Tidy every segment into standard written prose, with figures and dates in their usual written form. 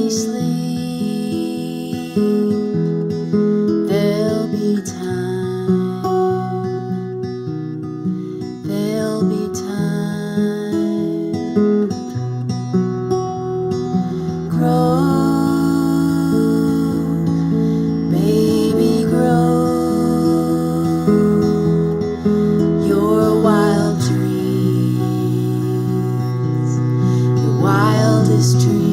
we sleep, there'll be time, there'll be time. Grow, baby, grow your wild dreams, your wildest dreams.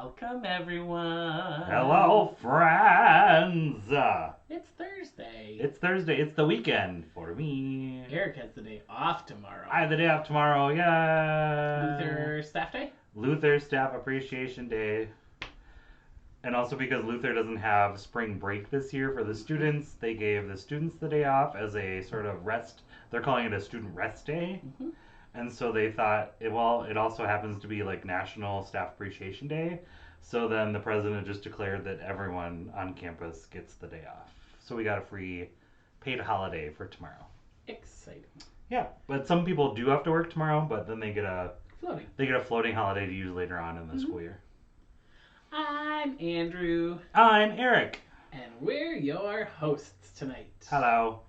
Welcome, everyone. Hello, friends. It's Thursday. It's Thursday. It's the weekend for me. Eric has the day off tomorrow. I have the day off tomorrow. Yeah. Luther Staff Day? Luther Staff Appreciation Day. And also because Luther doesn't have spring break this year for the students, they gave the students the day off as a sort of rest. They're calling it a student rest day. Mm-hmm. And so they thought, it also happens to be like National Staff Appreciation Day. So then the president just declared that everyone on campus gets the day off. So we got a free paid holiday for tomorrow. Exciting. Yeah, but some people do have to work tomorrow, but then they get a floating holiday to use later on in the school year. I'm Andrew. I'm Eric. And we're your hosts tonight. Hello.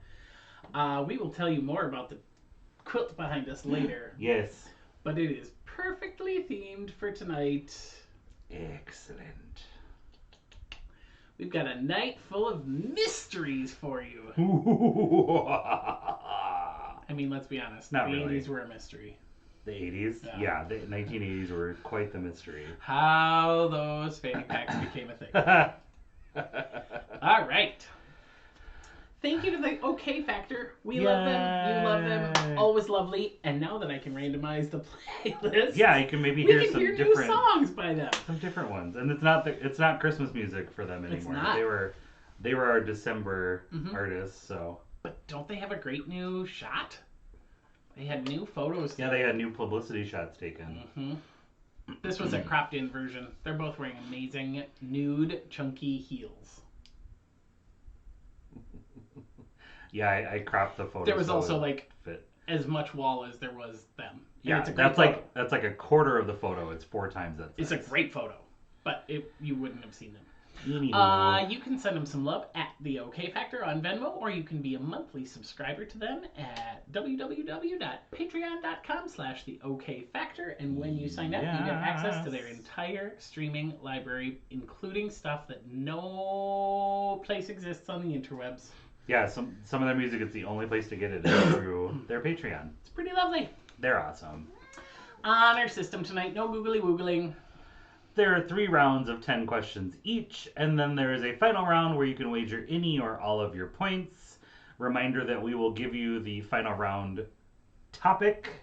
We will tell you more about the quilt behind us later. Yes. But it is perfectly themed for tonight. Excellent. We've got a night full of mysteries for you. I mean, let's be honest. Not the really. 80s were a mystery. The 80s? Yeah, the 1980s were quite the mystery. How those fanny packs became a thing. All right. Thank you to the OK Factor. We love them. You love them. Always lovely. And now that I can randomize the playlist, yeah, you can maybe hear some different new songs by them. Some different ones, and it's not Christmas music for them anymore. It's not. They were our December artists, so. But don't they have a great new shot? They had new photos. Yeah, they had new publicity shots taken. Mm-hmm. This was a cropped in version. They're both wearing amazing nude chunky heels. Yeah, I cropped the photo. There was so also it like fit. as much wall as there was them. And Yeah, it's a great that's like a quarter of the photo. It's 4 times that size. It's a great photo, but you wouldn't have seen them. Anywho. You can send them some love at the OK Factor on Venmo, or you can be a monthly subscriber to them at www.patreon.com/theokfactor. And when you sign up, you get access to their entire streaming library, including stuff that no place exists on the interwebs. Yeah, some of their music, it's the only place to get it is through their Patreon. It's pretty lovely. They're awesome. On our system tonight, no googly woogling. There are 3 rounds of 10 questions each, and then there is a final round where you can wager any or all of your points. Reminder that we will give you the final round topic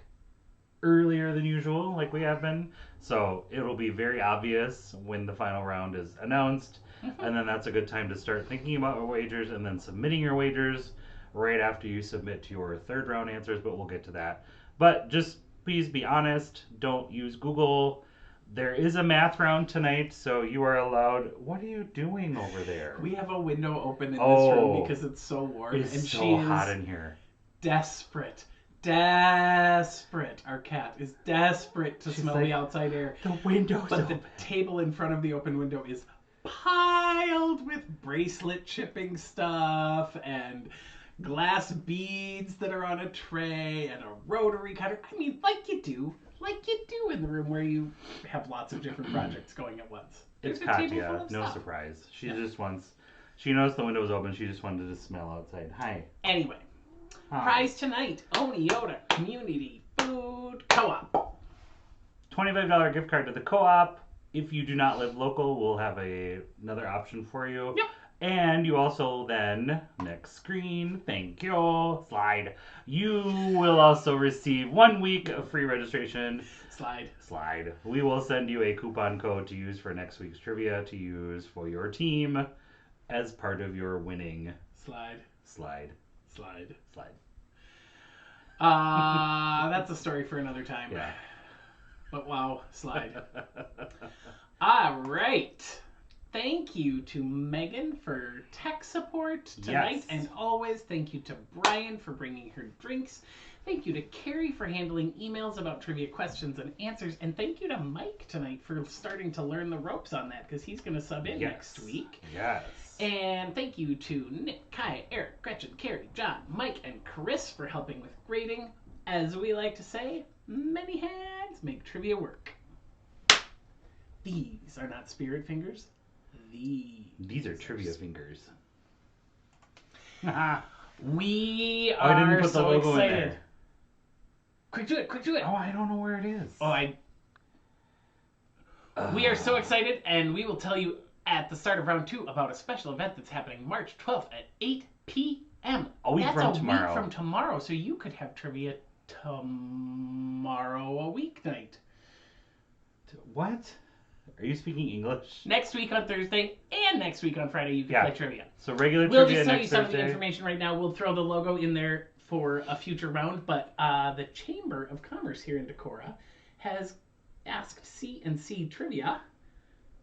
earlier than usual, like we have been. So it'll be very obvious when the final round is announced, and then that's a good time to start thinking about your wagers and then submitting your wagers right after you submit your 3rd round answers, but we'll get to that. But just please be honest, don't use Google. There is a math round tonight, so you are allowed. What are you doing over there? We have a window open in this room because it's so warm. It's so hot in here. Desperate. Our cat is desperate to smell the outside air. The window's open. open. The table in front of the open window is piled with bracelet chipping stuff and glass beads that are on a tray and a rotary cutter. I mean, like you do in the room where you have lots of different projects going at once. It's Katya, no surprise. She knows the window is open, she just wanted to smell outside. Hi. Anyway, Hi. Prize tonight, Oneota Community Food Co-op. $25 gift card to the co-op. If you do not live local, we'll have another option for you. Yep. And you also then, next screen, thank you, slide. You will also receive 1 week of free registration. Slide. We will send you a coupon code to use for next week's trivia to use for your team as part of your winning. Slide. That's a story for another time. Yeah. But wow, slide. All right. Thank you to Megan for tech support tonight. Yes. And always thank you to Brian for bringing her drinks. Thank you to Carrie for handling emails about trivia questions and answers. And thank you to Mike tonight for starting to learn the ropes on that because he's going to sub in next week. Yes. And thank you to Nick, Kai, Eric, Gretchen, Carrie, John, Mike, and Chris for helping with grading. As we like to say, many hands make trivia work. These are not spirit fingers. These are trivia fingers. We I didn't are put the so logo in excited. there. Quick do it. Oh, I don't know where it is. Oh, We are so excited, and we will tell you at the start of round 2 about a special event that's happening March 12th at 8 p.m. A week That's from a tomorrow. week from tomorrow, so you could have trivia tomorrow, a weeknight. What? Are you speaking English? Next week on Thursday and next week on Friday, you can play trivia. So regular We'll trivia just tell you next some of the Thursday. information right now. We'll throw the logo in there for a future round, but the Chamber of Commerce here in Decorah has asked C&C Trivia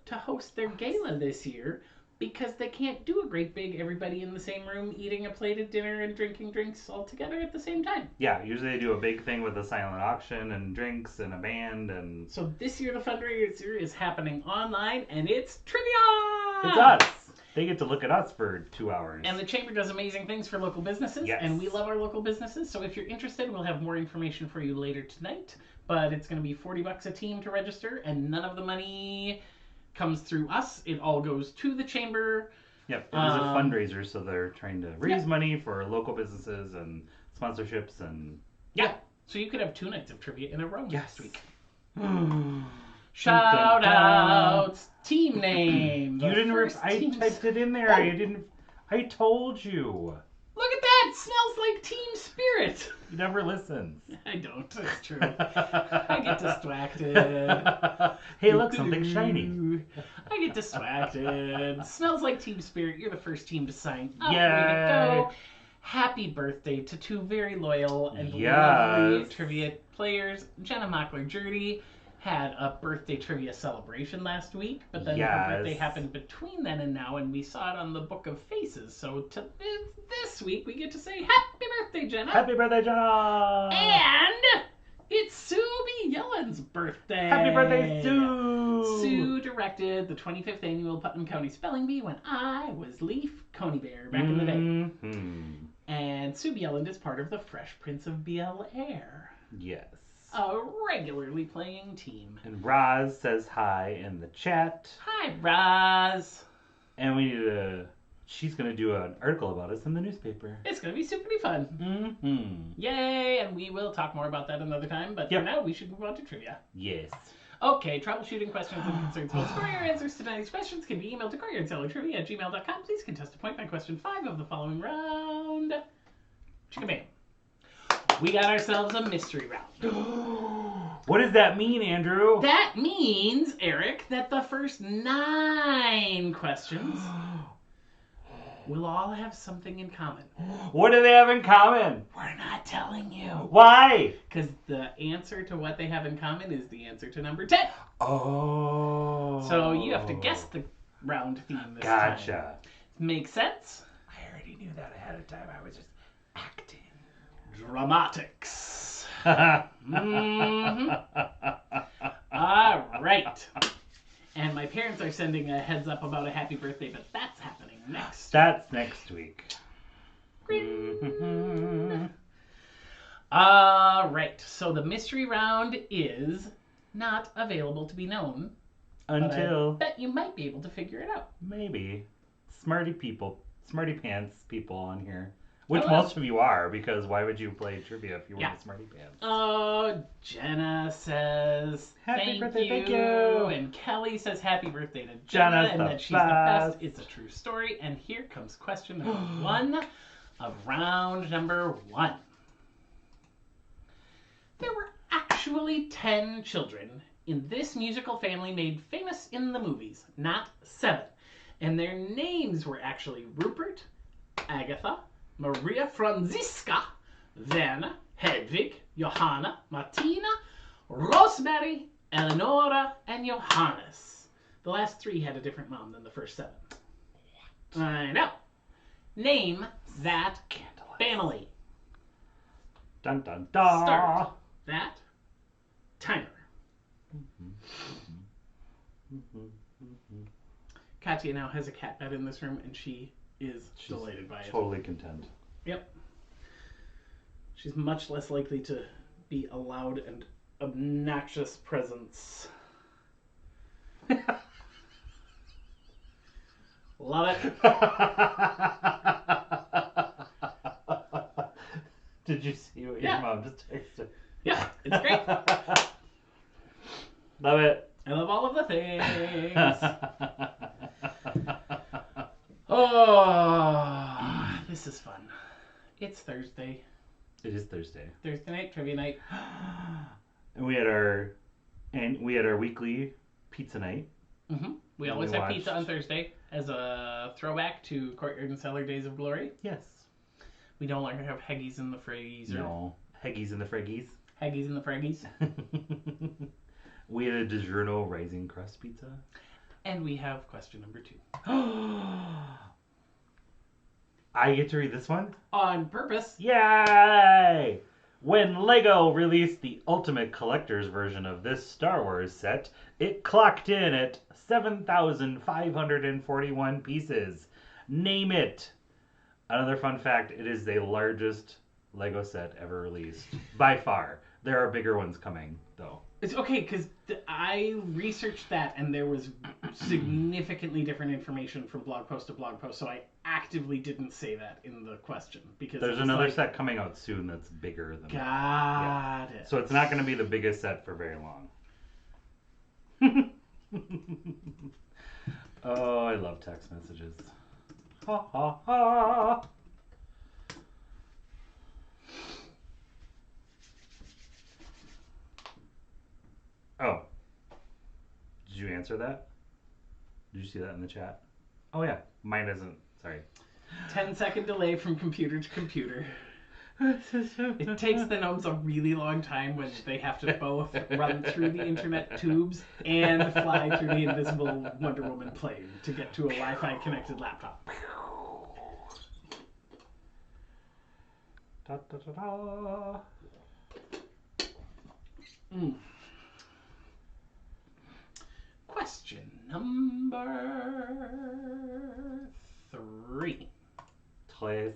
to host their gala this year because they can't do a great big everybody in the same room eating a plated dinner and drinking drinks all together at the same time. Yeah, usually they do a big thing with a silent auction and drinks and a band and... So this year the fundraiser is happening online, and it's trivia! It's us! They get to look at us for 2 hours. And the Chamber does amazing things for local businesses, Yes. and we love our local businesses, so if you're interested, we'll have more information for you later tonight, but it's going to be $40 a team to register, and none of the money comes through us. It all goes to the Chamber. Yep, it is a fundraiser, so they're trying to raise money for local businesses and sponsorships and... Yeah, so you could have 2 nights of trivia in a row next week. Dun, Shout dun. outs, team name. You didn't... I teams- typed it in there. Oh. I didn't... I told you. Look at that! It smells like team spirit. You never listen. I don't. It's true. I get distracted. Hey, look, something shiny. I get distracted. Smells like team spirit. You're the first team to sign up. Yay. Way to go. Happy birthday to 2 very loyal and Yes. lovely trivia players. Jenna Mockler-Jurdy had a birthday trivia celebration last week, but then her Yes. birthday happened between then and now, and we saw it on the Book of Faces. So this week we get to say happy birthday, Jenna. Happy birthday, Jenna! And it's Sue B. Yellen's birthday. Happy birthday, Sue! Sue directed the 25th annual Putnam County Spelling Bee when I was Leaf Coney Bear back in the day. Mm-hmm. And Sue B. Yellen is part of the Fresh Prince of Bel-Air, Yes. a regularly playing team. And Roz says hi in the chat. Hi, Roz. And we need to... She's going to do an article about us in the newspaper. It's going to be super fun. Mm-hmm. Yay, and we will talk more about that another time, but Yep. for now we should move on to trivia. Yes. Okay, troubleshooting questions and concerns about scoring your answers to tonight's questions can be emailed to courtyardcellartrivia@gmail.com. Please contest a point by question 5 of the following round. Chicka-bam. We got ourselves a mystery round. What does that mean, Andrew? That means, Eric, that the first 9 questions will all have something in common. What do they have in common? We're not telling you. Why? Because the answer to what they have in common is the answer to number 10. Oh. So you have to guess the round theme this time. Gotcha. Make sense? I already knew that ahead of time. I was just acting. Dramatics. All right. And my parents are sending a heads up about a happy birthday, but that's happening next. That's next week. All right. So the mystery round is not available to be known. but I Until bet you might be able to figure it out. maybe smarty pants people on here. Which Hello. most of you are, because why would you play trivia if you weren't Yeah. a smarty pants? Oh, Jenna says Happy birthday, thank thank you. And Kelly says happy birthday to Jenna Jenna's and the that she's the best. best. It's a true story. And here comes question number 1 of round number 1. There were actually 10 children in this musical family made famous in the movies, not 7. And their names were actually Rupert, Agatha, Maria Franziska, Werner, Hedwig, Johanna, Martina, Rosemary, Eleonora, and Johannes. The last 3 had a different mom than the first 7. What? I know. Name that family. Dun dun dun. Start that timer. Katya now has a cat bed in this room, and she is She's delighted by it. Totally content. Yep. She's much less likely to be a loud and obnoxious presence. Love it. Did you see what your Yeah. mom just texted? Yeah, it's great. Love it. I love all of the things. Oh, this is fun. It's Thursday. It is Thursday. Thursday night, trivia night. And we had our weekly pizza night. We And always we have pizza watched- on Thursday as a throwback to Courtyard and Cellar Days of Glory. Yes. We no longer have Heggies in the freezer. No. Heggies and the Freggies. Heggies in the Fraggies. We had a DiGiorno Rising Crust pizza. And we have question number 2. I get to read this one? On purpose. Yay! When LEGO released the Ultimate Collector's version of this Star Wars set, it clocked in at 7,541 pieces. Name it! Another fun fact, it is the largest LEGO set ever released. By far. There are bigger ones coming, though. It's okay, because I researched that and there was significantly different information from blog post to blog post, so I actively didn't say that in the question. Because There's another set coming out soon that's bigger than that. Got it. So it's not going to be the biggest set for very long. Oh, I love text messages. Ha ha ha! Oh. Did you answer that? Did you see that in the chat? Oh yeah. Mine isn't. Sorry. 10-second delay from computer to computer. It takes the gnomes a really long time when they have to both run through the internet tubes and fly through the invisible Wonder Woman plane to get to a Wi-Fi connected laptop. Da, da, da, da. Question number 3. Tres.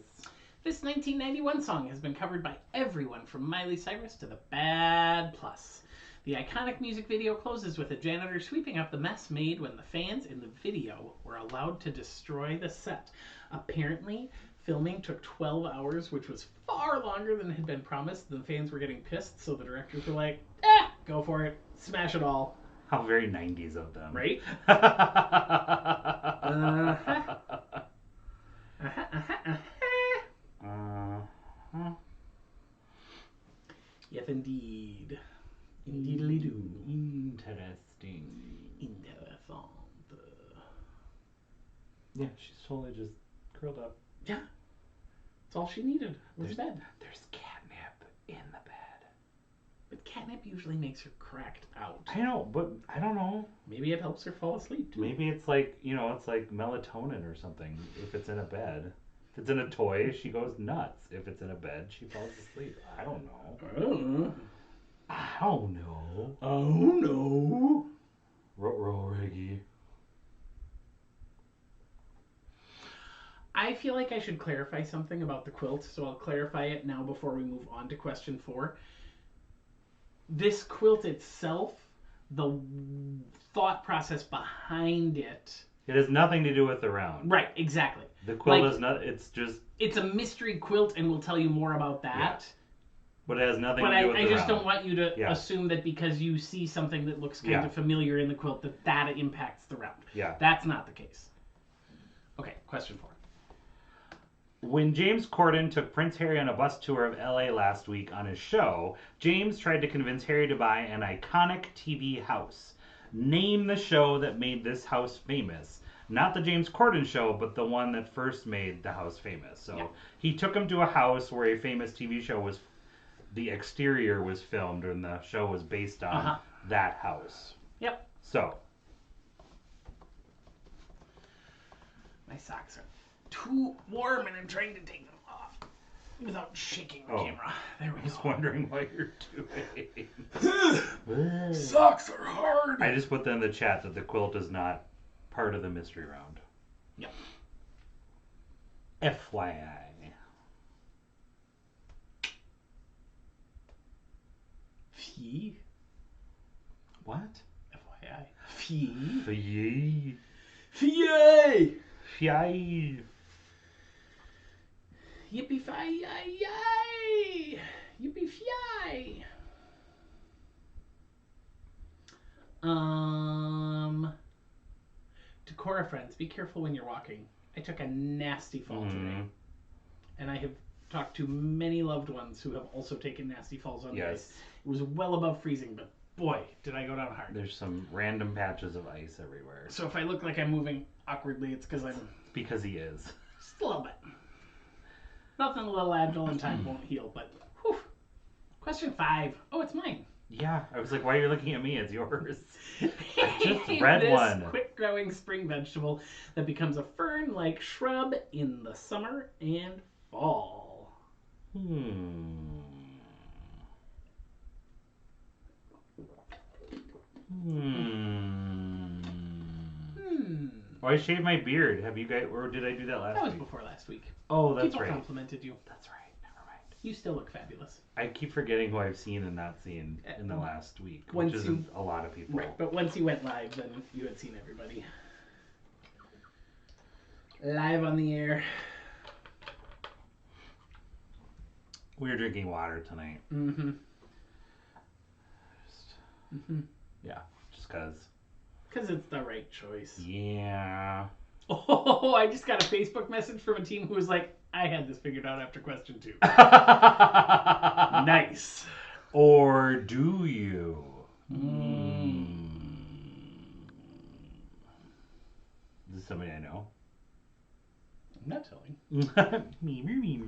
This 1991 song has been covered by everyone from Miley Cyrus to the Bad Plus. The iconic music video closes with a janitor sweeping up the mess made when the fans in the video were allowed to destroy the set. Apparently, filming took 12 hours, which was far longer than had been promised. The fans were getting pissed, so the directors were like, go for it. Smash it all. How very 90s of them. Right? Yes, indeed. Indeedly-doo. Interesting. Interessant. Yeah, she's totally just curled up. Yeah. That's all she needed was bed. There's catnip in the bed. But catnip usually makes her cracked out. I know, but I don't know. Maybe it helps her fall asleep, too. Maybe it's like, it's like melatonin or something if it's in a bed. If it's in a toy, she goes nuts. If it's in a bed, she falls asleep. I don't know. I don't know. I don't know. Oh, no. Roll, Reggie. I feel like I should clarify something about the quilt, so I'll clarify it now before we move on to question 4. This quilt itself, the thought process behind it... It has nothing to do with the round. Right, exactly. The quilt is not, it's just... It's a mystery quilt, and we'll tell you more about that. Yeah. But it has nothing But to do with the round. I just don't want you to Yeah. assume that because you see something that looks kind of familiar in the quilt, that impacts the round. Yeah. That's not the case. Okay, question 4. When James Corden took Prince Harry on a bus tour of LA last week on his show, James tried to convince Harry to buy an iconic TV house. Name the show that made this house famous. Not the James Corden show, but the one that first made the house famous. So he took him to a house where a famous TV show was, the exterior was filmed, and the show was based on that house. Yep. So. My socks are too warm, and I'm trying to take them off without shaking the camera. There we I was go. wondering what you're doing. Socks are hard. I just put that in the chat that the quilt is not part of the mystery round. Yep. FYI. Fee. What? FYI. Fee. Fee. Fee. Fee. Yippee fi yay! Yippee fi. Decora friends, be careful when you're walking. I took a nasty fall Mhm. today. And I have talked to many loved ones who have also taken nasty falls on the ice. Yes. It was well above freezing, but boy, did I go down hard. There's some random patches of ice everywhere. So if I look like I'm moving awkwardly, it's because I'm Because he is. just a little bit. Nothing a little agile and time won't heal, but whew. Question 5. Oh, it's mine. Yeah. I was like, why are you looking at me? It's yours. I just read This one. quick-growing spring vegetable that becomes a fern-like shrub in the summer and fall. Hmm. Oh, I shaved my beard. Have you guys, or did I do that last That was week? before last week. Oh, that's People right. complimented you. That's right. Never mind. You still look fabulous. I keep forgetting who I've seen and not seen in the last week, Once which isn't a lot of people. Right, but once you went live, then you had seen everybody. Live on the air. We were drinking water tonight. Mm-hmm. Yeah, just cause. Because it's the right choice. Yeah. Oh, I just got a Facebook message from a team who was like, I had this figured out after question 2. Nice. Or do you? Is this somebody I know? I'm not telling. Me.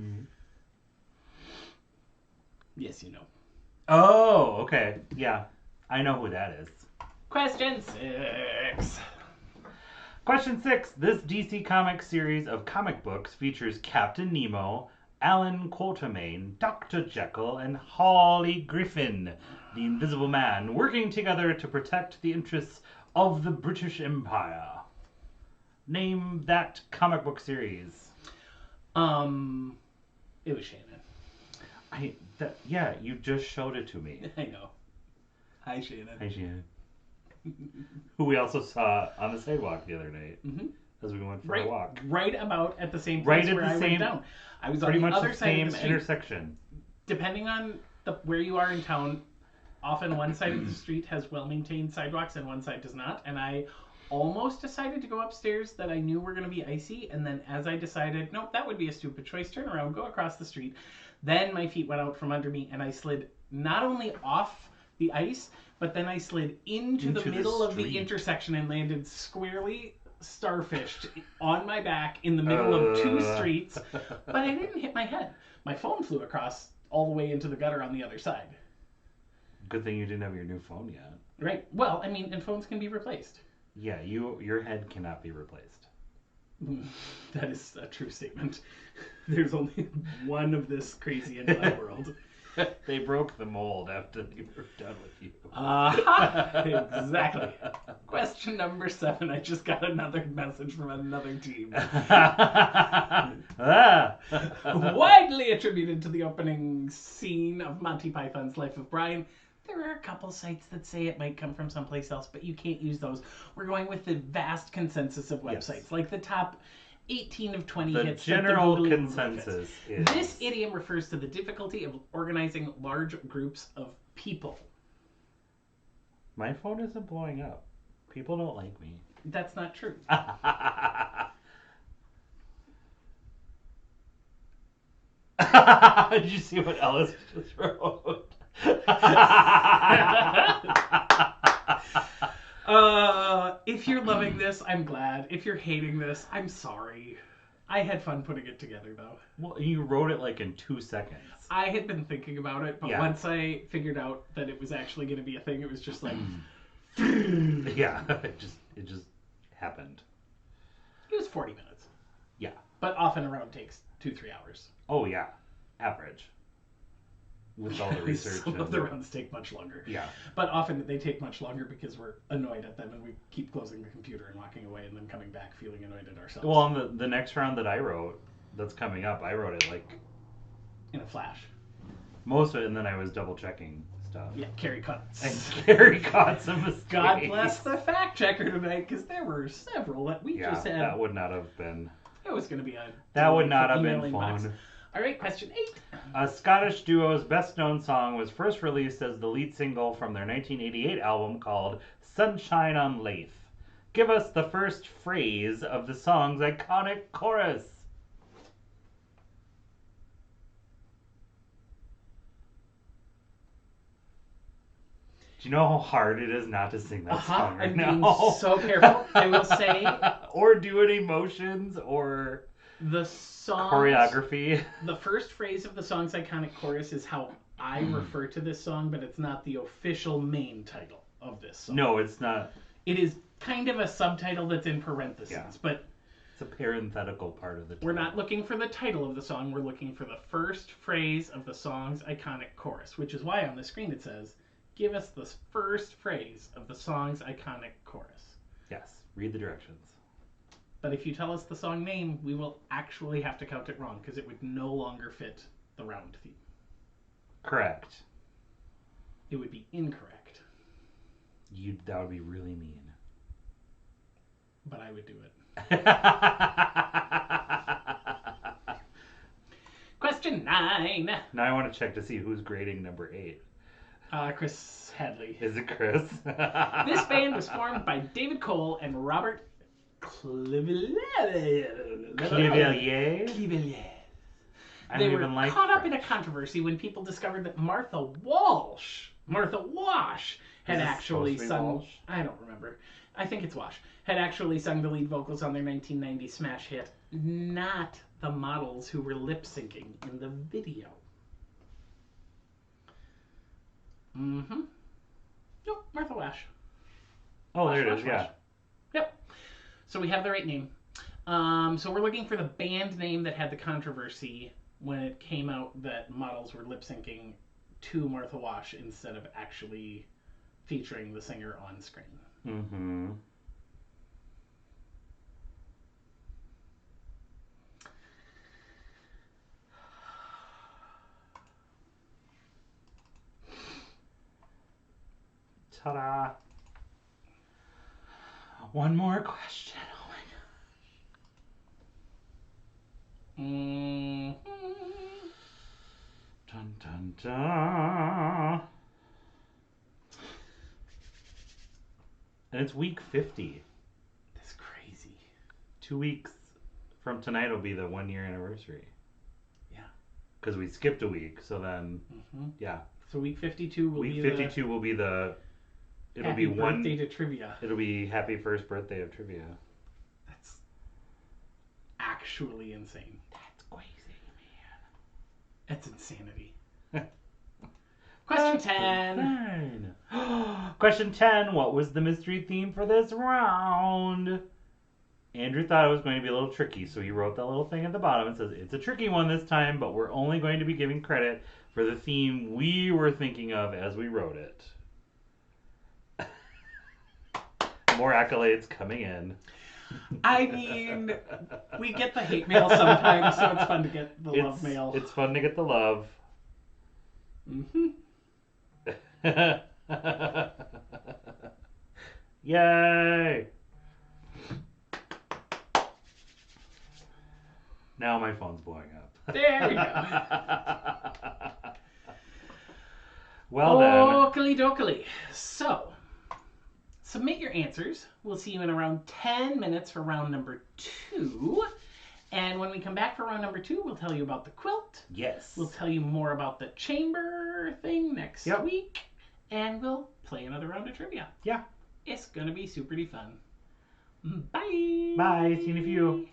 Yes, you know. Oh, okay. Yeah, I know who that is. Question 6. Question 6. This DC Comics series of comic books features Captain Nemo, Alan Quatermain, Dr. Jekyll, and Holly Griffin, the Invisible Man, working together to protect the interests of the British Empire. Name that comic book series. It was Shannon. Yeah, you just showed it to me. I know. Hi, Shannon. Hi, Shannon. Who we also saw on the sidewalk the other night as we went for a walk. Right about at the same place Right at where the I same, went down. I was on pretty the much other the side same of the street. intersection. Depending on where you are in town, often one side of the street has well-maintained sidewalks and one side does not. And I almost decided to go upstairs that I knew were going to be icy. And then as I decided, nope, that would be a stupid choice, turn around, go across the street. Then my feet went out from under me and I slid not only off the ice, but then I slid into the middle of the intersection and landed squarely starfished on my back in the middle of 2 streets. But I didn't hit my head. My phone flew across all the way into the gutter on the other side. Good thing you didn't have your new phone yet. Right. Well, I mean, and phones can be replaced. Yeah, your head cannot be replaced. That is a true statement. There's only one of this crazy in my world. They broke the mold after they were done with you. Exactly. Question number 7. I just got another message from another team. Widely attributed to the opening scene of Monty Python's Life of Brian. There are a couple sites that say it might come from someplace else, but you can't use those. We're going with the vast consensus of websites, like the top 18 of 20 The hits. general that the consensus is... This idiom refers to the difficulty of organizing large groups of people. My phone isn't blowing up. People don't like me. That's not true. Did you see what Ellis just wrote? If you're loving this, I'm glad. If you're hating this, I'm sorry. I had fun putting it together, though. Well, you wrote it like in 2 seconds. I had been thinking about it, but Yeah. once I figured out that it was actually going to be a thing, it was just like... Yeah, it just happened. It was 40 minutes. Yeah. But often a round takes 2-3 hours. Oh, yeah. Average. With all the research. Some of the rounds take much longer. Yeah. But often they take much longer because we're annoyed at them and we keep closing the computer and walking away and then coming back feeling annoyed at ourselves. Well, on the next round that I wrote, that's coming up, I wrote it like... in a flash. Most of it, and then I was double checking stuff. Yeah, Carrie caught. And Carrie caught some mistakes. God bless the fact checker tonight, because there were several that we just had. That would not have been... It was going to be a... That would not have been emailing fun. box. All right, question 8. A Scottish duo's best-known song was first released as the lead single from their 1988 album called Sunshine on Leith. Give us the first phrase of the song's iconic chorus. Do you know how hard it is not to sing that song right I'm now? being so careful. I will say or do it emotions or the song choreography. The first phrase of the song's iconic chorus is how I refer to this song, but it's not the official main title of this song. No, it's not. It is kind of a subtitle that's in parentheses, Yeah. but It's a parenthetical part of the title. we're not looking for the title of the song. We're looking for the first phrase of the song's iconic chorus, which is why on the screen it says, give us the first phrase of the song's iconic chorus. Yes, read the directions. But if you tell us the song name, we will actually have to count it wrong because it would no longer fit the round theme. Correct. It would be incorrect, That would be really mean. but I would do it. Question 9. Now I want to check to see who's grading number 8. Chris Hadley. Is it Chris? This band was formed by David Cole and Robert Clevelier. Clevelier? I They don't were even like caught up in a French. controversy when people discovered that Martha Wash, had Is it actually supposed to be sung. Walsh? I don't remember. I think it's Wash. Had actually sung the lead vocals on their 1990 smash hit, not the models who were lip syncing in the video. Mm-hmm. Nope, Martha Wash. Oh, Wash, there it Wash, is, yeah. Wash. Yep. So we have the right name. So we're looking for the band name that had the controversy when it came out that models were lip syncing to Martha Wash instead of actually featuring the singer on screen. Mm-hmm. Ta-da. One more question. Oh my Mm-hmm. Dun dun dun. And it's week 50. That's crazy. 2 weeks from tonight will be the 1 year anniversary. Yeah. Because we skipped a week, so then Mm-hmm. yeah. So week 52 will Week be 52 will be the. the It'll happy be one. birthday to trivia. It'll be happy first birthday of trivia. That's actually insane. That's crazy, That's insanity. Question 10. Question 10. What was the mystery theme for this round? Andrew thought it was going to be a little tricky, so he wrote that little thing at the bottom. It says, it's a tricky one this time, but we're only going to be giving credit for the theme we were thinking of as we wrote it. More accolades coming in. I mean, we get the hate mail sometimes, so it's fun to get the love mail. It's fun to get the love. Mm-hmm. Yay! Now my phone's blowing up. There we go. Well then. Oakley dokley. So, submit your answers. We'll see you in around 10 minutes for round number 2. And when we come back for round number 2, we'll tell you about the quilt. Yes. We'll tell you more about the chamber thing next week. And we'll play another round of trivia. Yeah. It's going to be super fun. Bye. Bye. See you in a few.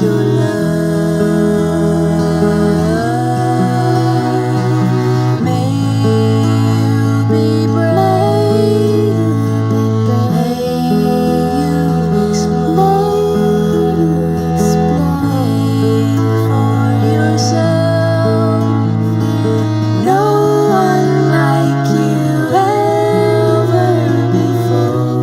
your love. May you be brave. May you explore. Think for yourself. No one like you ever before.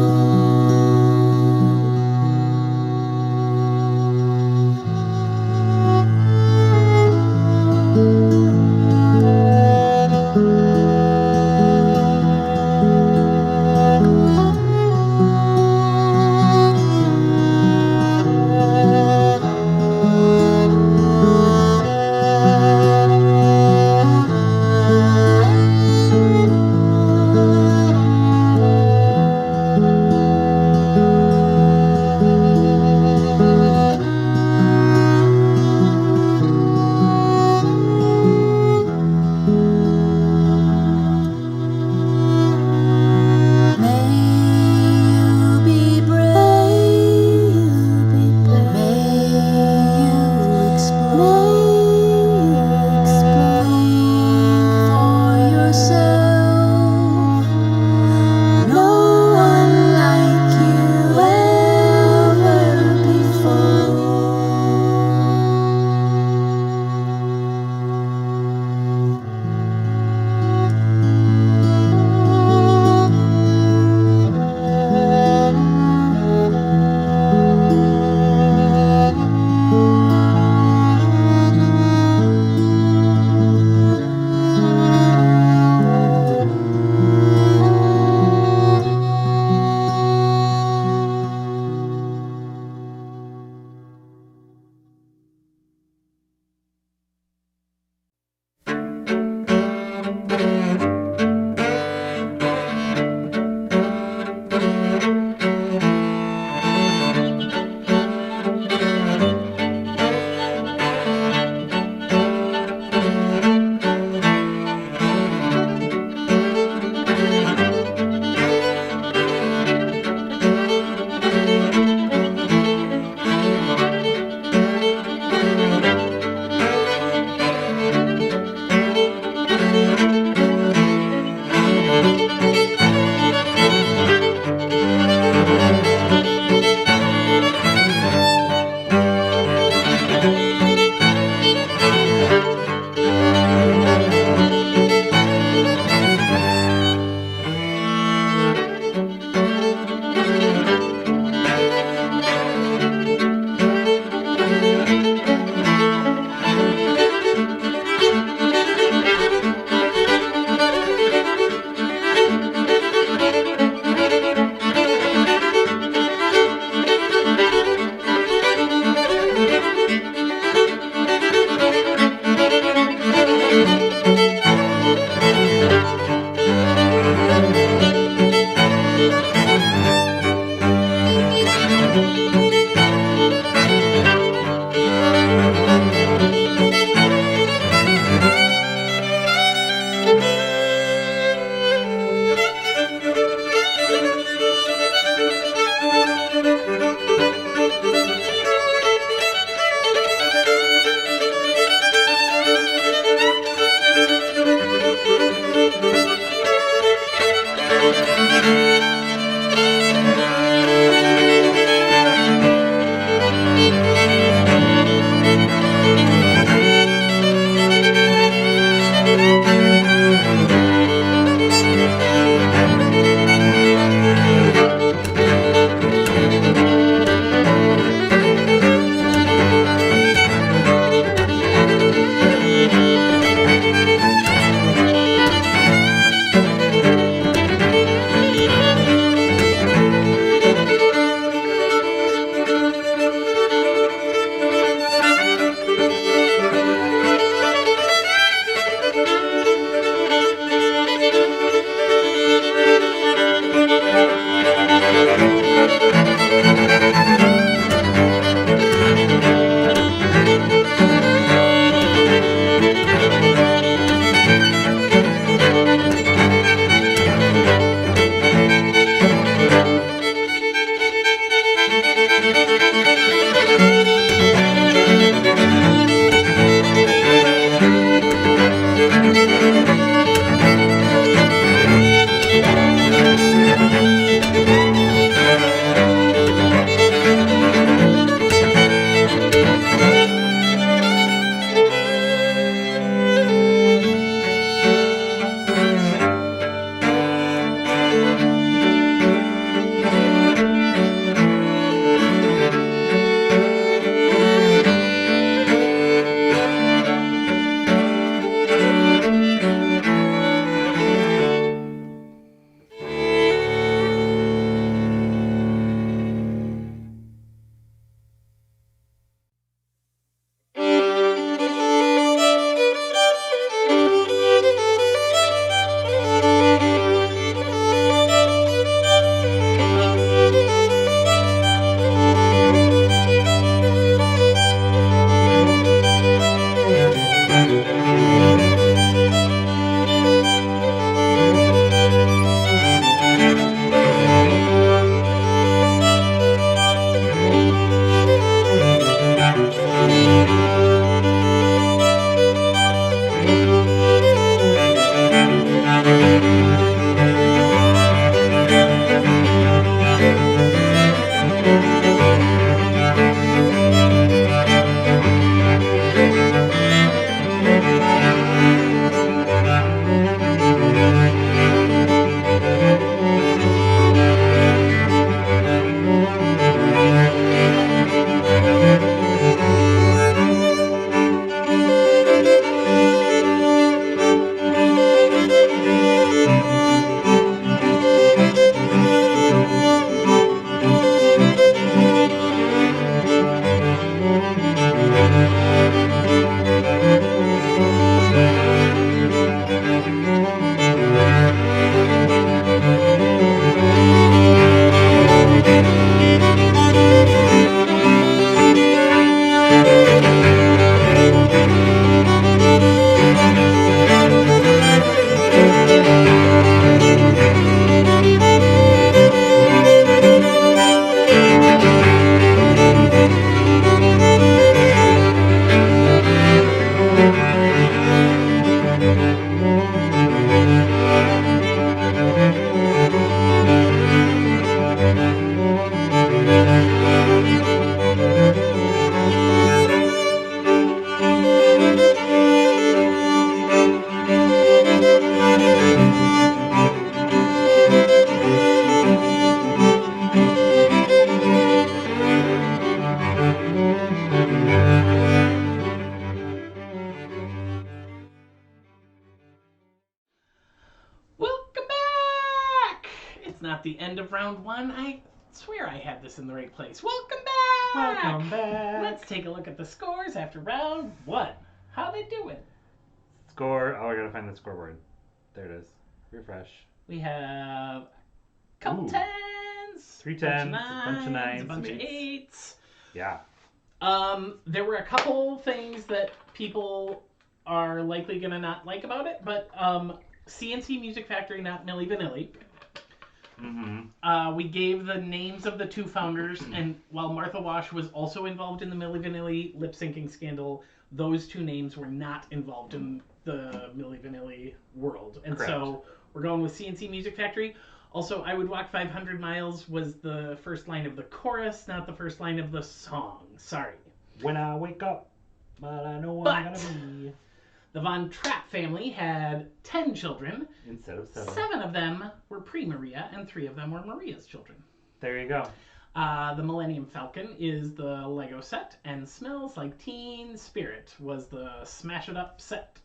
the end of round 1. I swear I had this in the right place. Welcome back! Welcome back. Let's take a look at the scores after round 1. How they doing? Score. Oh, I gotta find the scoreboard. There it is. Refresh. We have a couple Ooh. 10s, 3 tens, a bunch of 9s, a bunch some of 8s. Yeah. There were a couple things that people are likely going to not like about it, but C&C Music Factory, not Milli Vanilli. Mm-hmm. We gave the names of the 2 founders, and while Martha Wash was also involved in the Milli Vanilli lip syncing scandal, those 2 names were not involved in the Milli Vanilli world. And Correct. so we're going with C&C Music Factory. Also, I Would Walk 500 Miles was the first line of the chorus, not the first line of the song. Sorry. When I wake up, but I know But- I'm gonna be. The Von Trapp family had 10 children. Instead of 7. 7 of them were pre-Maria, and 3 of them were Maria's children. There you go. The Millennium Falcon is the Lego set, and Smells Like Teen Spirit was the Smash It Up set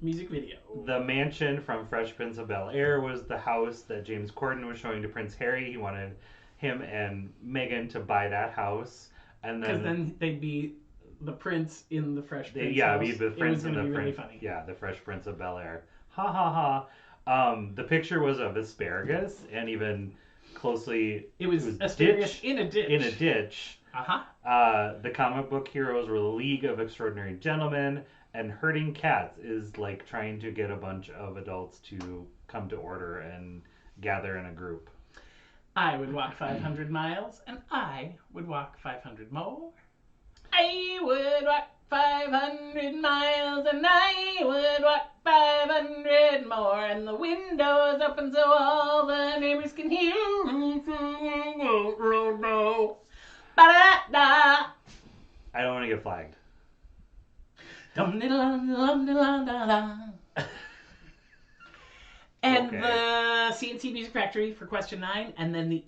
music video. The mansion from Fresh Prince of Bel-Air was the house that James Corden was showing to Prince Harry. He wanted him and Meghan to buy that house, and Because then they'd be the prince in the Fresh Prince house. be the It was Prince going and to the be really Prince. funny. Yeah, the Fresh Prince of Bel-Air. Ha ha ha. The picture was of asparagus, and even closely It was asparagus ditch in a ditch. in a ditch. Uh-huh. The comic book heroes were the League of Extraordinary Gentlemen, and herding cats is like trying to get a bunch of adults to come to order and gather in a group. I would walk 500 miles, and I would walk 500 more. I would walk 500 miles, and I would walk 500 more, and the windows open so all the neighbors can hear me singing. Ba-da-da. I don't want to get flagged. Dum-de-dum-de-dum-de-dum-da-da. And Okay. the C&C Music Factory for question 9, and then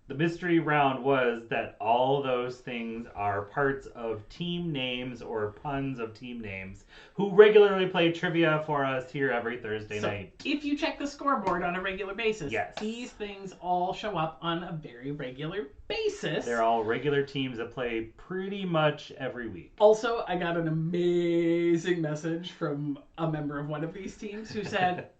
The mystery round was that all those things are parts of team names or puns of team names who regularly play trivia for us here every Thursday night. if you check the scoreboard on a regular basis, Yes. these things all show up on a very regular basis. They're all regular teams that play pretty much every week. Also, I got an amazing message from a member of one of these teams who said,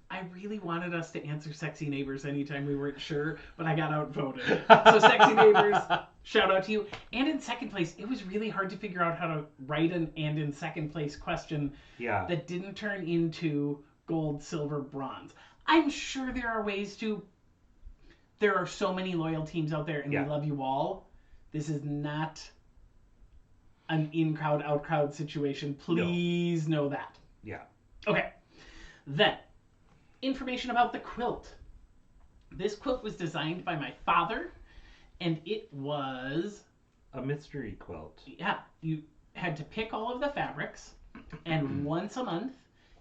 I really wanted us to answer Sexy Neighbors anytime we weren't sure, but I got outvoted. So Sexy Neighbors, shout out to you. And in second place, it was really hard to figure out how to write an and in second place question Yeah. that didn't turn into gold, silver, bronze. I'm sure there are ways to. There are so many loyal teams out there, and Yeah. we love you all. This is not an in-crowd, out-crowd situation. Please know that. Yeah. Okay. Then, information about the quilt. This quilt was designed by my father, and it was, A mystery quilt. yeah, you had to pick all of the fabrics, and once a month,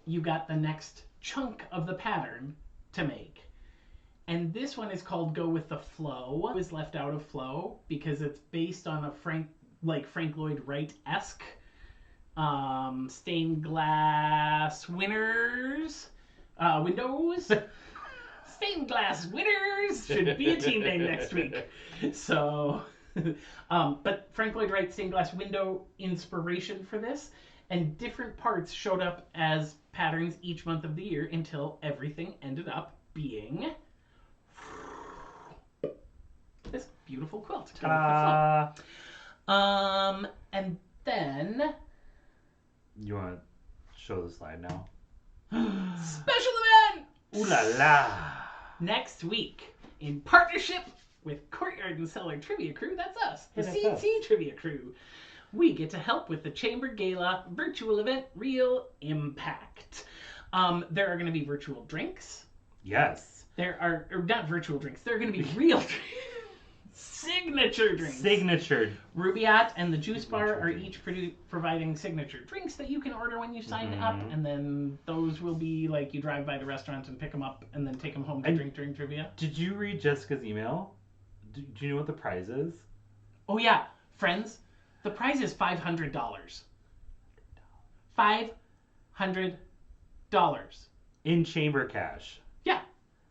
you got the next chunk of the pattern to make. And this one is called Go With The Flow. It was left out of Flow because it's based on a Frank Lloyd Wright-esque stained glass windows. Stained glass winners should be a team name next week. So, but Frank Lloyd Wright stained glass window inspiration for this, and different parts showed up as patterns each month of the year until everything ended up being this beautiful quilt. Ta-da! And then You want to show the slide now? special event Ooh la la! next week in partnership with Courtyard and Cellar Trivia Crew. That's us, the Yeah, that's C&C Trivia Crew. We get to help with the Chamber Gala virtual event, Real Impact. There are going to be virtual drinks. Yes. There are, or not virtual drinks, there are going to be real drinks. Signature drinks. Signature. Rubiat and the Juice Bar Signature are drinks. each providing signature drinks that you can order when you sign Mhm. up, and then those will be like you drive by the restaurant and pick them up and then take them home to And- drink during trivia. Did you read Jessica's email? Do you know what the prize is? Oh yeah, friends, the prize is $500. $500. In chamber cash. Yeah.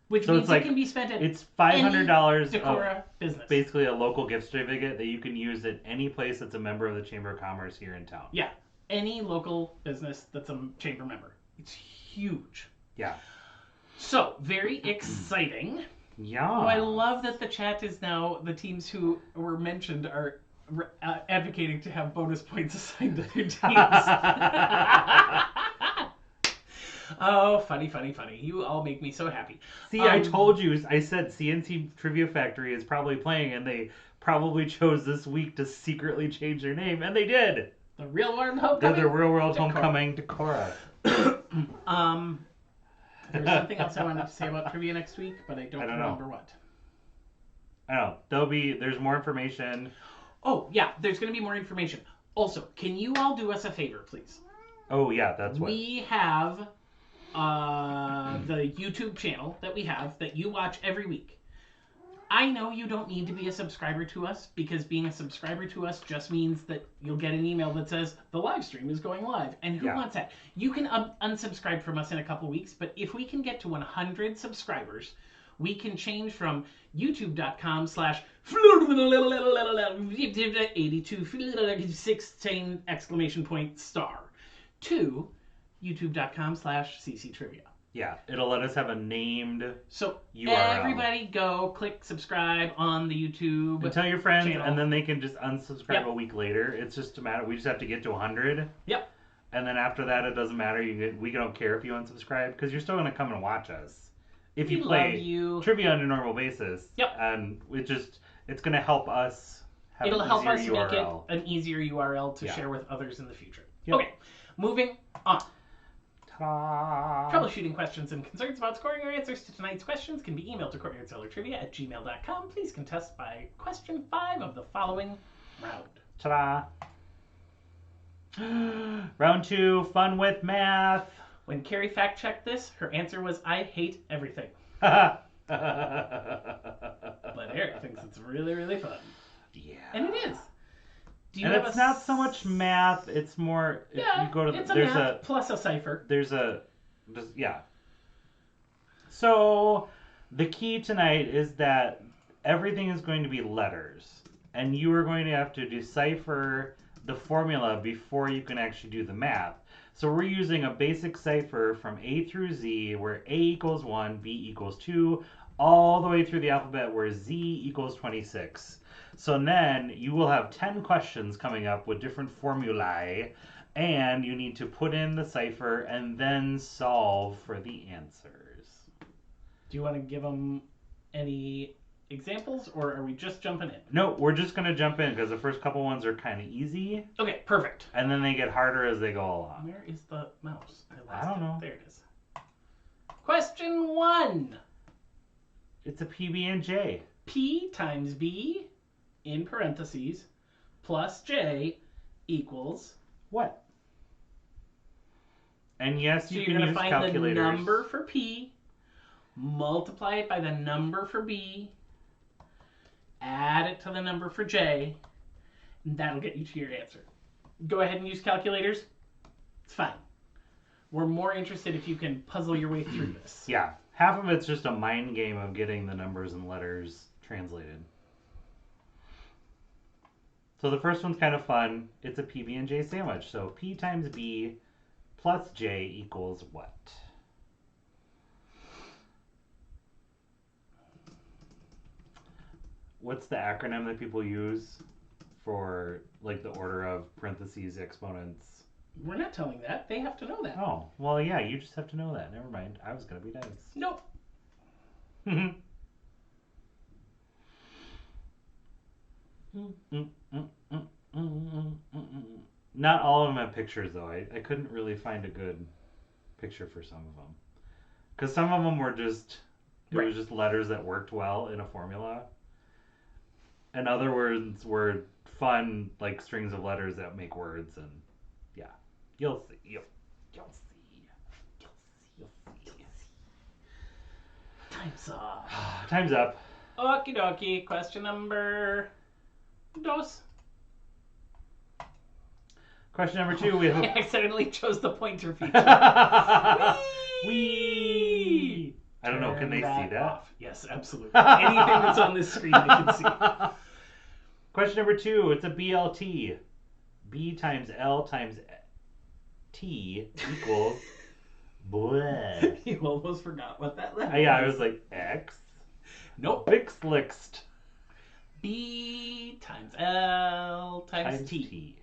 Which So means it's like- it can be spent at It's $500 of Decorah business. basically a local gift certificate that you can use at any place that's a member of the Chamber of Commerce here in town. Yeah, any local business that's a chamber member. It's huge. Yeah. So, very exciting. Yeah. Oh, I love that the chat is now, the teams who were mentioned are advocating to have bonus points assigned to their teams. Oh, funny. You all make me so happy. See, I told you. I said C&C Trivia Factory is probably playing, and they probably chose this week to secretly change their name, and they did. The Real World They're Homecoming. the Real World Decorah. Homecoming Decorah. There's something else I wanted to say about trivia next week, but I don't remember what. I don't know. There's more information. Oh, yeah, there's going to be more information. Also, can you all do us a favor, please? Oh, yeah, that's what. We have the YouTube channel that we have that you watch every week. I know you don't need to be a subscriber to us, because being a subscriber to us just means that you'll get an email that says the live stream is going live. And who wants that? You can unsubscribe from us in a couple weeks, but if we can get to 100 subscribers, we can change from youtube.com/8216 exclamation point star to youtube.com/CC Trivia. Yeah, it'll let us have a named So URL. everybody go click subscribe on the YouTube. And tell your friends, channel. and then they can just unsubscribe Yep. a week later. It's just a matter. We just have to get to 100. Yep. And then after that, it doesn't matter. We don't care if you unsubscribe, because you're still going to come and watch us if you We play love you. trivia on a normal basis. Yep. And it's going to help us have It'll an help us easier make it URL. an easier URL to Yeah. share with others in the future. Yep. Okay, moving on. Ta-da. Troubleshooting questions and concerns about scoring or answers to tonight's questions can be emailed to courtyardcellartrivia@gmail.com. Please contest by question 5 of the following round. Ta-da. Round 2, fun with math. When Carrie fact-checked this, her answer was, I hate everything. But But Eric thinks it's really, really fun. Yeah. And it is. Do you And have it's not so much math, it's more if Yeah, you go to it's a there's math plus a cipher. yeah. So the key tonight is that everything is going to be letters, and you are going to have to decipher the formula before you can actually do the math. So we're using a basic cipher from A through Z, where A equals 1, B equals 2, all the way through the alphabet where Z equals 26. So then you will have 10 questions coming up with different formulae, and you need to put in the cipher and then solve for the answers. Do you want to give them any examples, or are we just jumping in? No, we're just going to jump in because the first couple ones are kind of easy, Okay, perfect. and then they get harder as they go along. Where is the mouse? I don't know. There it is. Question 1. It's a PB&J. P times B, in parentheses, plus J equals... What? And yes, So you you're can going to use find calculators. the number for P, multiply it by the number for B, add it to the number for J, and that'll get you to your answer. Go ahead and use calculators. It's fine. We're more interested if you can puzzle your way through this. Yeah, half of it's just a mind game of getting the numbers and letters translated. So the first one's kind of fun. It's a PB&J sandwich. So P times B plus J equals what? What's the acronym that people use for like the order of parentheses, exponents? We're not telling that. They have to know that. Oh, well, yeah, you just have to know that. Never mind. I was going to be nice. Nope. Not all of them have pictures, though. I couldn't really find a good picture for some of them. Because some of them were just, it was just letters that worked well in a formula. And other words were fun, like strings of letters that make words. And yeah, you'll see. You'll see. Time's up. Time's up. Okie dokie. Question number 2. Question number 2. We have I accidentally chose the pointer feature. Whee! I don't know. Can they see that? Off. Yes, absolutely. Anything that's on this screen, they can see. Question number 2. It's a BLT. B times L times T equals bleh. You almost forgot what that letter Yeah, I was like, X? Nope. Bixlixed. B times L times T.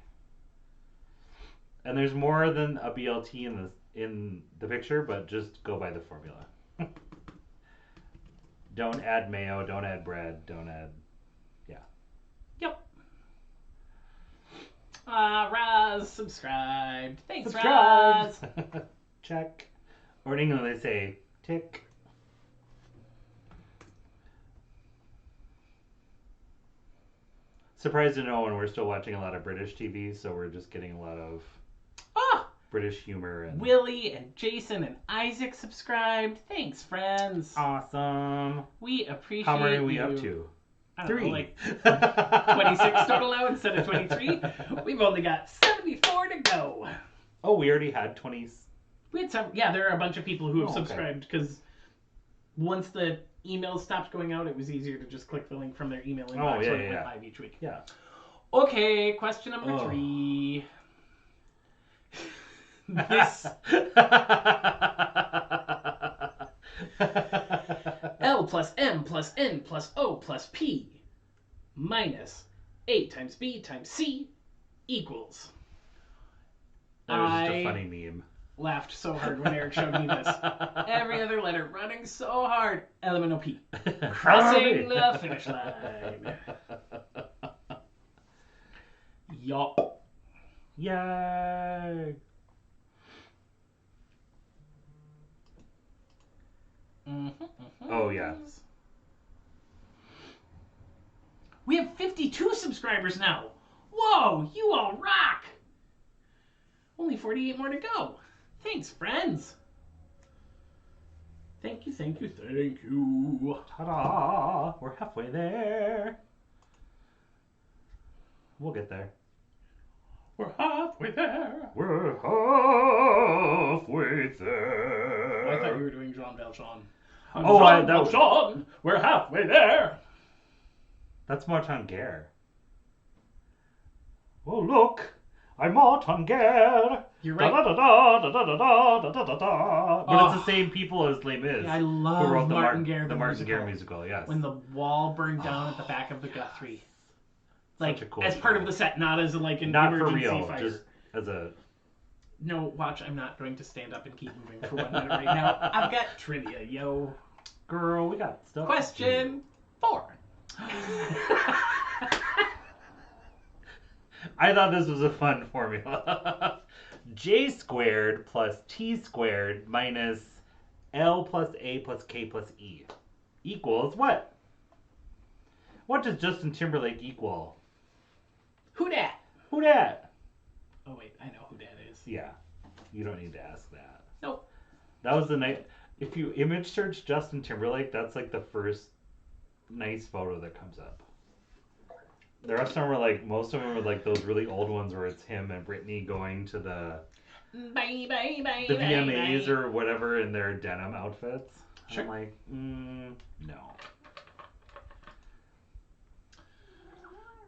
And there's more than a BLT in the picture, but just go by the formula. Don't add mayo, don't add bread, don't add... Yeah. Yep. Roz subscribed. Thanks, Subscribed. Roz. Check. Or in England they say, tick. Surprised to know when we're still watching a lot of British TV, so we're just getting a lot of British humor. And Willie and Jason and Isaac subscribed. Thanks, friends. Awesome. We appreciate How many are we you. up to? I don't 3. know, like 26 total now instead of 23. We've only got 74 to go. Oh, we already had 20. We had some. Yeah, there are a bunch of people who have Oh, okay. subscribed because once the emails stopped going out, it was easier to just click the link from their email inbox when it went live each week. Yeah. Okay, question number 3. This L plus M plus N plus O plus P minus A times B times C equals. That was just a funny meme. Laughed so hard when Eric showed me this. Every other letter running so hard. Elemental P. Crossing the finish line. Yup. Yay! Oh, yeah. We have 52 subscribers now. Whoa, you all rock. Only 48 more to go. Thanks, friends. Thank you, thank you, thank you. Ta-da! We're halfway there. We'll get there. We're halfway there. We're halfway there. I thought you were doing Jean Valjean. Oh, Jean that was... Valjean, we're halfway there. That's Martin Guerre. Oh, look. I'm Martin Guerre. You're right. Da-da-da-da-da-da-da-da-da-da. But it's the same people as Les Mis. Yeah, I love who wrote Martin Guerre, the Martin Guerre musical, yes. When the wall burned down at the back of the Guthrie. Like, Such a cool as part show. of the set, not as like an Not for emergency real, fire. just as a... No, watch, I'm not going to stand up and keep moving for 1 minute right now. I've got trivia, yo. Girl, we got stuff. Question 4. I thought this was a fun formula. J squared plus T squared minus L plus A plus K plus E equals what? What does Justin Timberlake equal? Who dat? Who dat? Oh, wait, I know who dat is. Yeah, you don't need to ask that. Nope. That was the night. If you image search Justin Timberlake, that's like the first nice photo that comes up. The rest of them were like, most of them were like those really old ones where it's him and Britney going to the VMAs or whatever in their denim outfits. Sure. I'm like, no.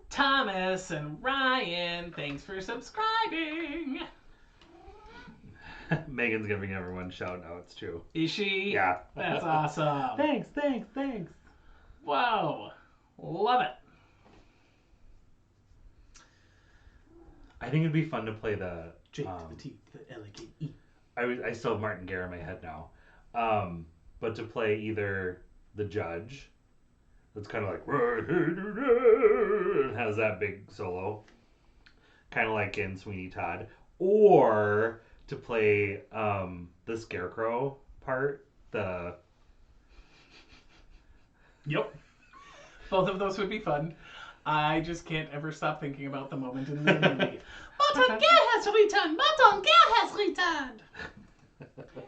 Thomas and Ryan, thanks for subscribing. Megan's giving everyone shout outs too. Is she? Yeah. That's awesome. Thanks. Whoa. Love it. I think it'd be fun to play the J to the T to the L A K E. I still have Martin Guerre in my head now. But to play either the judge, that's kind of like it has that big solo, kind of like in Sweeney Todd, or to play the Scarecrow part. Yep. Both of those would be fun. I just can't ever stop thinking about the moment in the movie. Martin Guerre has returned! Martin Guerre has returned!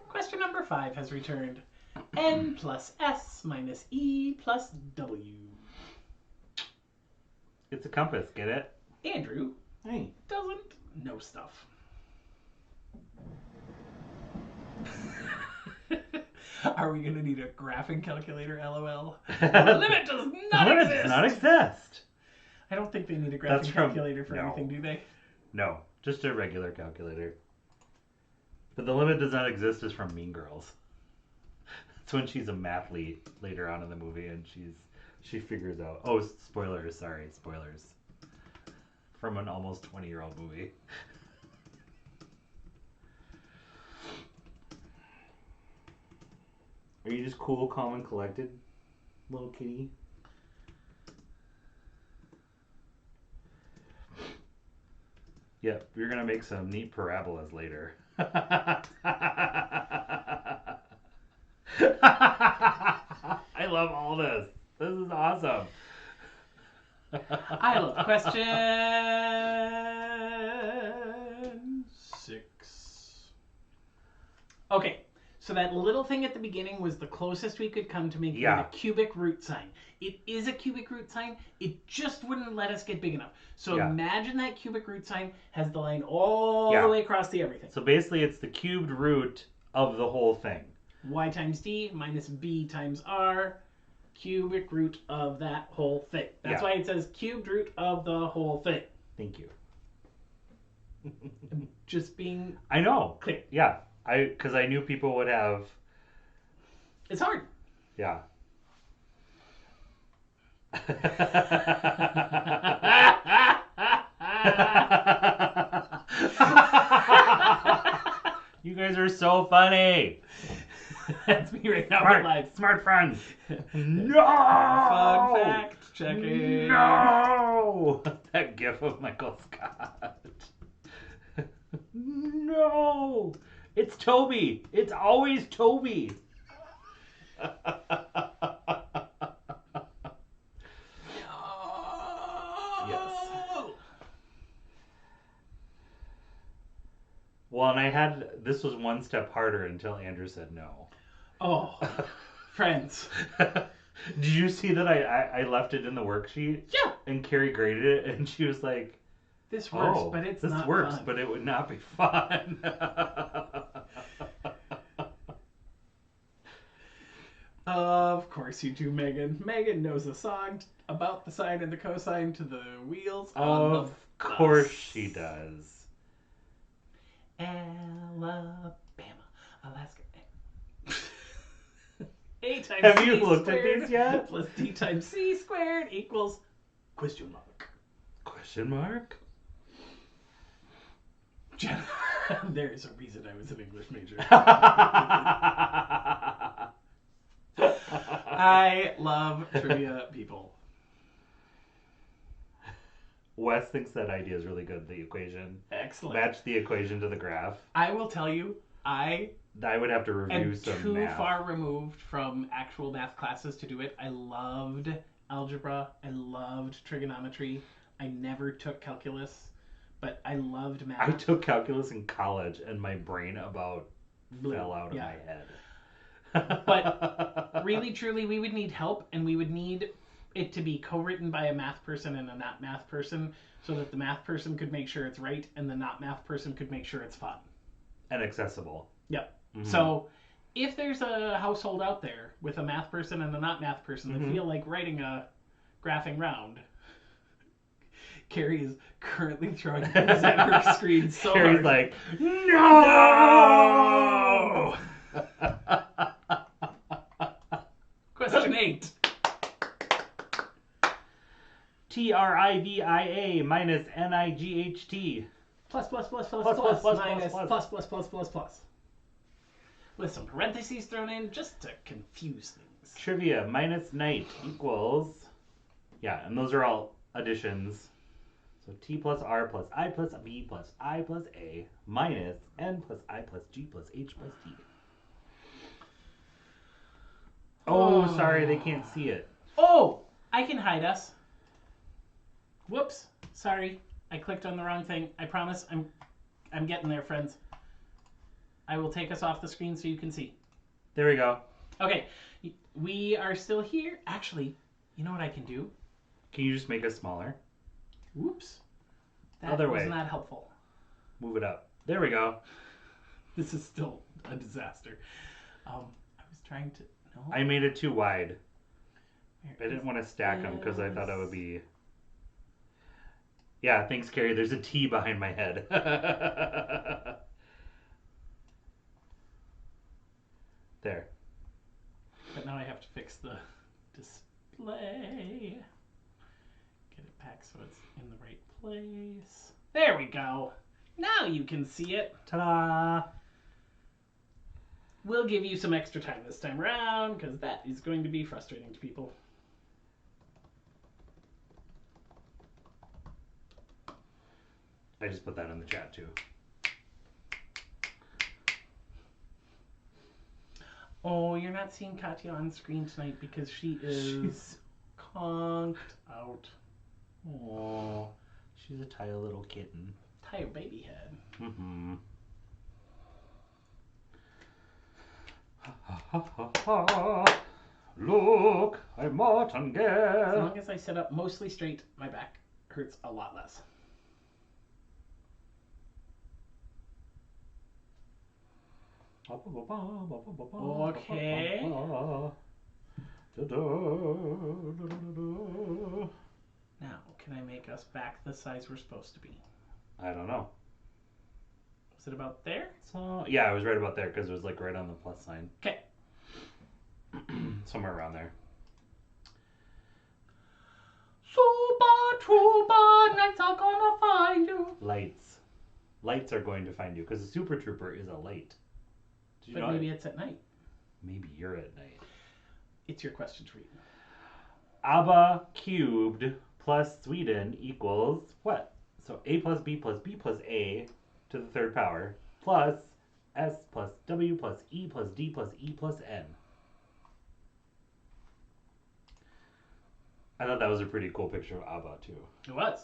Question number 5 has returned. N plus S minus E plus W. It's a compass, get it? Andrew Hey. doesn't know stuff. Are we going to need a graphing calculator, LOL? The limit does not The limit exist! does not exist. I don't think they need a That's graphing from- calculator for no. anything, do they? No, just a regular calculator. But the limit does not exist is from Mean Girls. It's when she's a mathlete later on in the movie and she figures out. Oh, spoilers! Sorry, spoilers. From an almost 20-year-old movie. Are you just cool, calm, and collected, little kitty? Yep, you're gonna make some neat parabolas later. I love all this. This is awesome. I love question 6. Okay, so that little thing at the beginning was the closest we could come to making Yeah. a cubic root sign. It is a cubic root sign. It just wouldn't let us get big enough. So Yeah. imagine that cubic root sign has the line all Yeah. the way across the everything. So basically, it's the cubed root of the whole thing. Y times D minus B times R, cubic root of that whole thing. That's Yeah. why it says cubed root of the whole thing. Thank you. Just being I know. clear. Yeah, because I knew people would have. It's hard. Yeah. You guys are so funny. That's me right now. Smart, Live. smart friends. No. Fun fact checking. No. That gif of Michael Scott. No. It's Toby. It's always Toby. Well, and this was one step harder until Andrew said no. Oh, friends. Did you see that I left it in the worksheet? Yeah. And Carrie graded it, and she was like, This works, "Oh, but it's this not works, fun. but it would not be fun." Of course you do, Megan. Megan knows a song about the sine and the cosine to the wheels on the Of course bus. she does. Alabama, Alaska. A times Have C you looked at squared these yet? plus D times C squared equals question mark. Question mark? Jenna, there is a reason I was an English major. I love trivia people. Wes thinks that idea is really good, the equation. Excellent. Match the equation to the graph. I will tell you, I I would have to review am some too math. far removed from actual math classes to do it. I loved algebra. I loved trigonometry. I never took calculus, but I loved math. I took calculus in college, and my brain about Blew. fell out of Yeah. my head. But really, truly, we would need help, and we would need it to be co-written by a math person and a not math person, so that the math person could make sure it's right, and the not math person could make sure it's fun. And accessible. Yep. Mhm. So, if there's a household out there with a math person and a not math person that feel like writing a graphing round, Carrie is currently throwing things at her screen so Carrie's hard. like, no! Question 8. TRIVIA minus NIGHT. Plus, minus plus, plus. With some parentheses thrown in just to confuse things. Trivia minus night equals. Yeah, and those are all additions. So T plus R plus I plus B plus I plus A minus N plus I plus G plus H plus T. Oh, sorry, they can't see it. Oh, I can hide us. Whoops, sorry. I clicked on the wrong thing. I promise I'm getting there, friends. I will take us off the screen so you can see. There we go. Okay, we are still here. Actually, you know what I can do? Can you just make it smaller? Whoops. That Other was way. not helpful. Move it up. There we go. This is still a disaster. I was trying to. No. I made it too wide. Where I didn't is want to stack them because I thought it would this? be. Yeah, thanks, Carrie. There's a T behind my head. There. But now I have to fix the display. Get it back so it's in the right place. There we go. Now you can see it. Ta-da! We'll give you some extra time this time around because that is going to be frustrating to people. I just put that in the chat too. Oh, you're not seeing Katya on screen tonight because she is conked out. Oh, she's a tired little kitten. Tired baby head. Mm-hmm. Look, I'm Martingale. As long as I sit up mostly straight, my back hurts a lot less. Okay. Now, can I make us back the size we're supposed to be? I don't know. Is it about there? So yeah, I was right about there because it was like right on the plus sign. Okay. Somewhere around there. Super Trooper, nights are gonna find you. Lights. Lights are going to find you because a Super Trooper is a light. Did you But know maybe it? it's at night. Maybe you're at night. It's your question to read. ABBA cubed plus Sweden equals what? So A plus B plus B plus A to the third power plus S plus W plus E plus D plus E plus N. I thought that was a pretty cool picture of ABBA too. It was.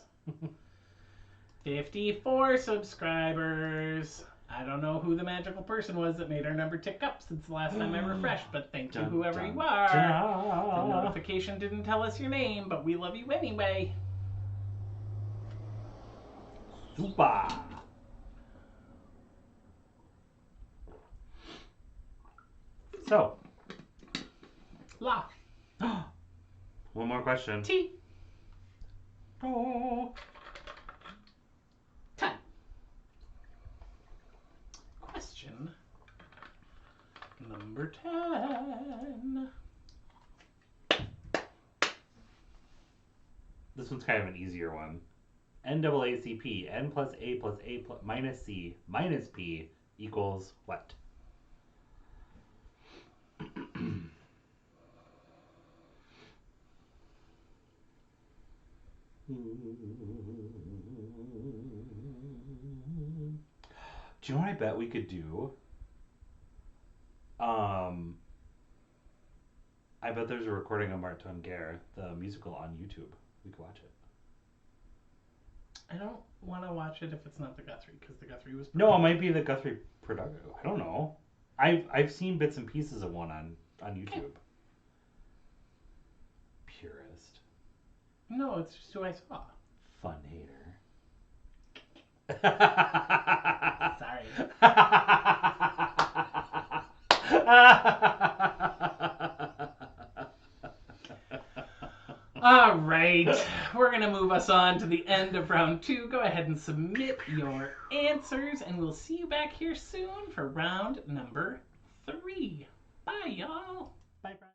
54 subscribers. I don't know who the magical person was that made our number tick up since the last time I refreshed, but thank you, Dun, whoever dun, you are. The dun. notification didn't tell us your name, but we love you anyway. Super. So, La. one more question. T. Oh. 10. Question number 10. This one's kind of an easier one. NAACP, N plus A plus A plus minus C minus P equals what? Do you know what I bet we could do? I bet there's a recording of Martin Guerre, the musical, on YouTube. We could watch it. I don't want to watch it if it's not the Guthrie, because the Guthrie was... No, it might be the Guthrie production. I don't know. I've seen bits and pieces of one on YouTube. Okay. Purist. No, it's just who I saw. Fun hater. Sorry. All right, we're going to move us on to the end of round 2. Go ahead and submit your answers, and we'll see you back here soon for round number 3. Bye, y'all. Bye, friends.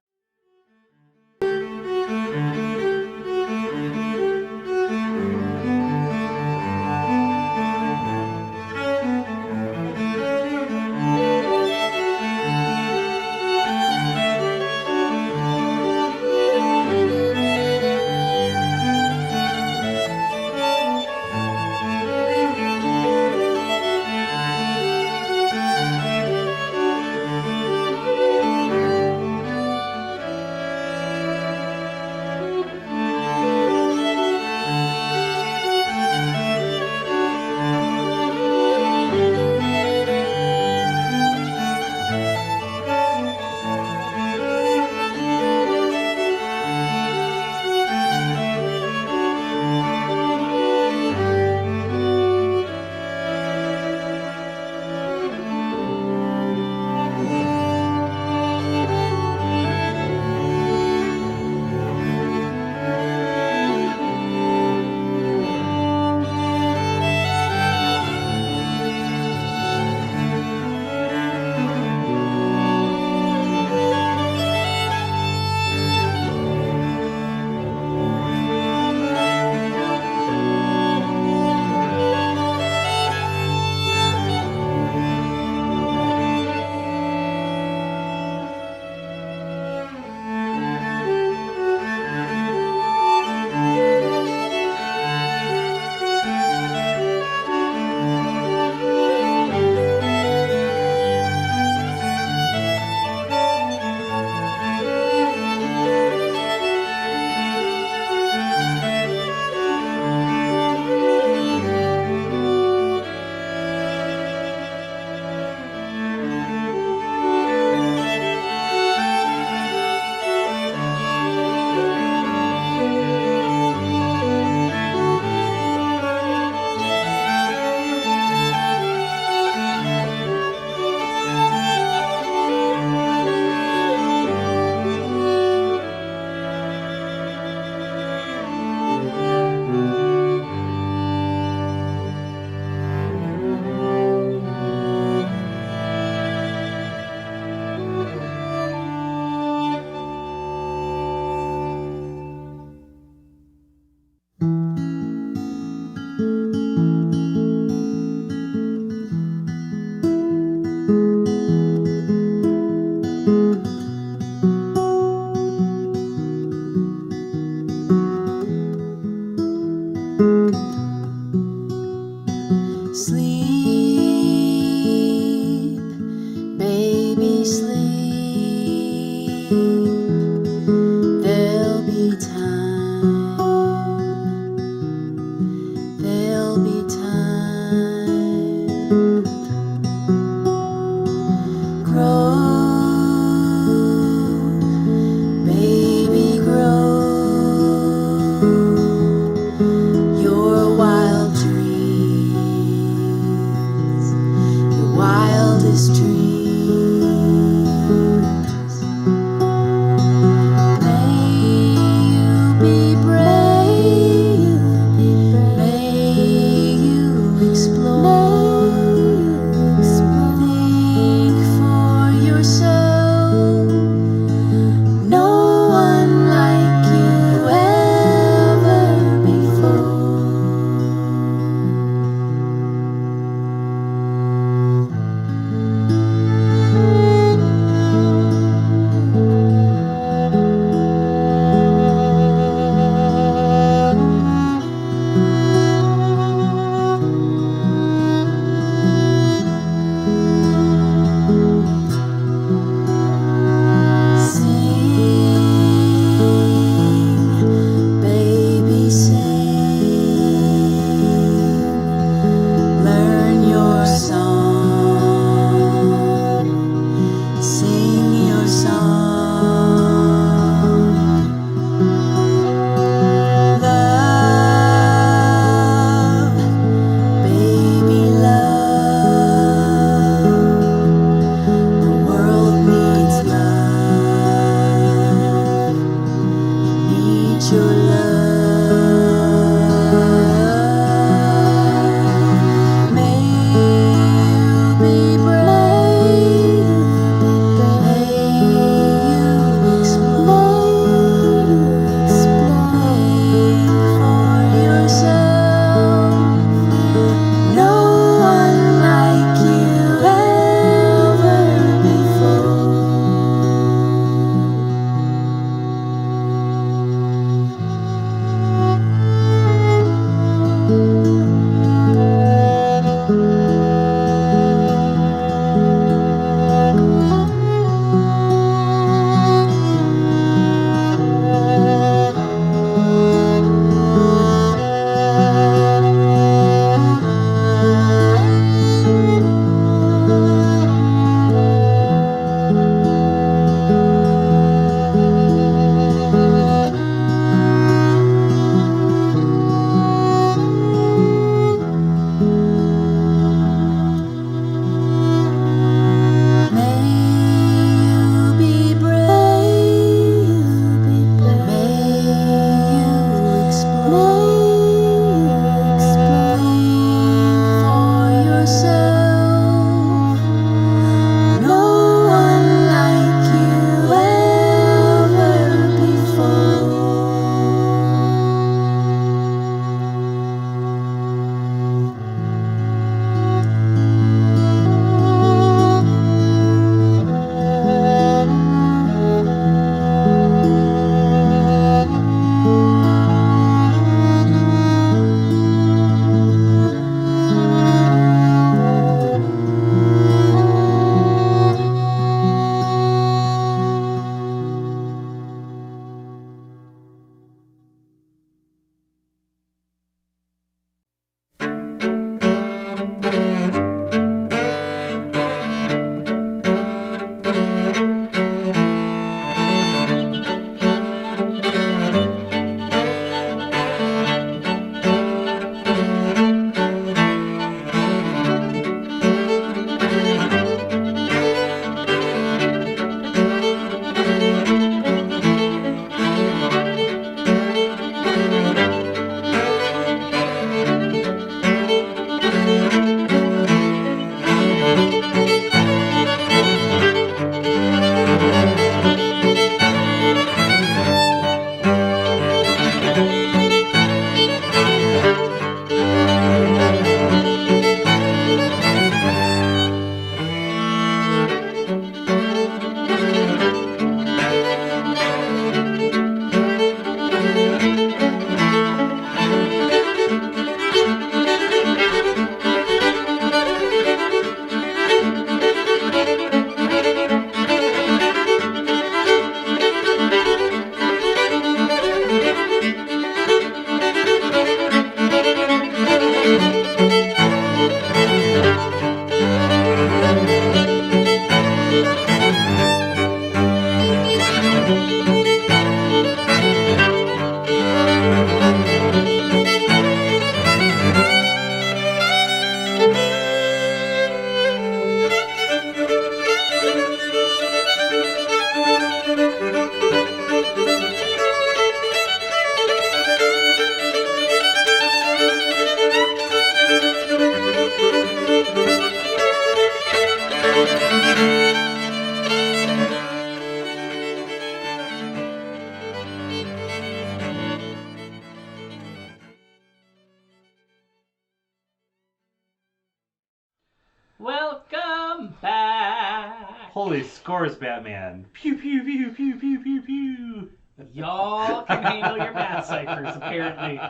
Holy scores, Batman. Pew, pew, pew, pew, pew, pew, pew. Y'all can handle your math ciphers, apparently.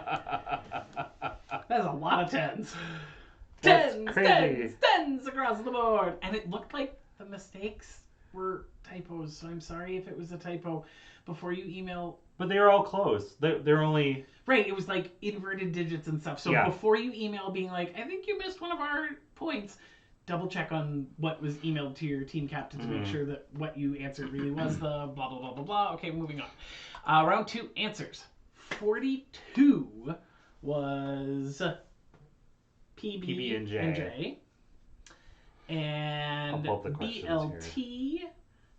That's a lot of tens. That's Tens, crazy. tens across the board. And it looked like the mistakes were typos, so I'm sorry if it was a typo. Before you email... But they were all close. They're only... Right, it was like inverted digits and stuff. So Yeah. before you email being like, I think you missed one of our points, double check on what was emailed to your team captain to make sure that what you answered really was the blah, blah, blah, blah, blah. Okay, moving on. Round 2 answers. 42 was PB and J. And I'll pull up the questions BLT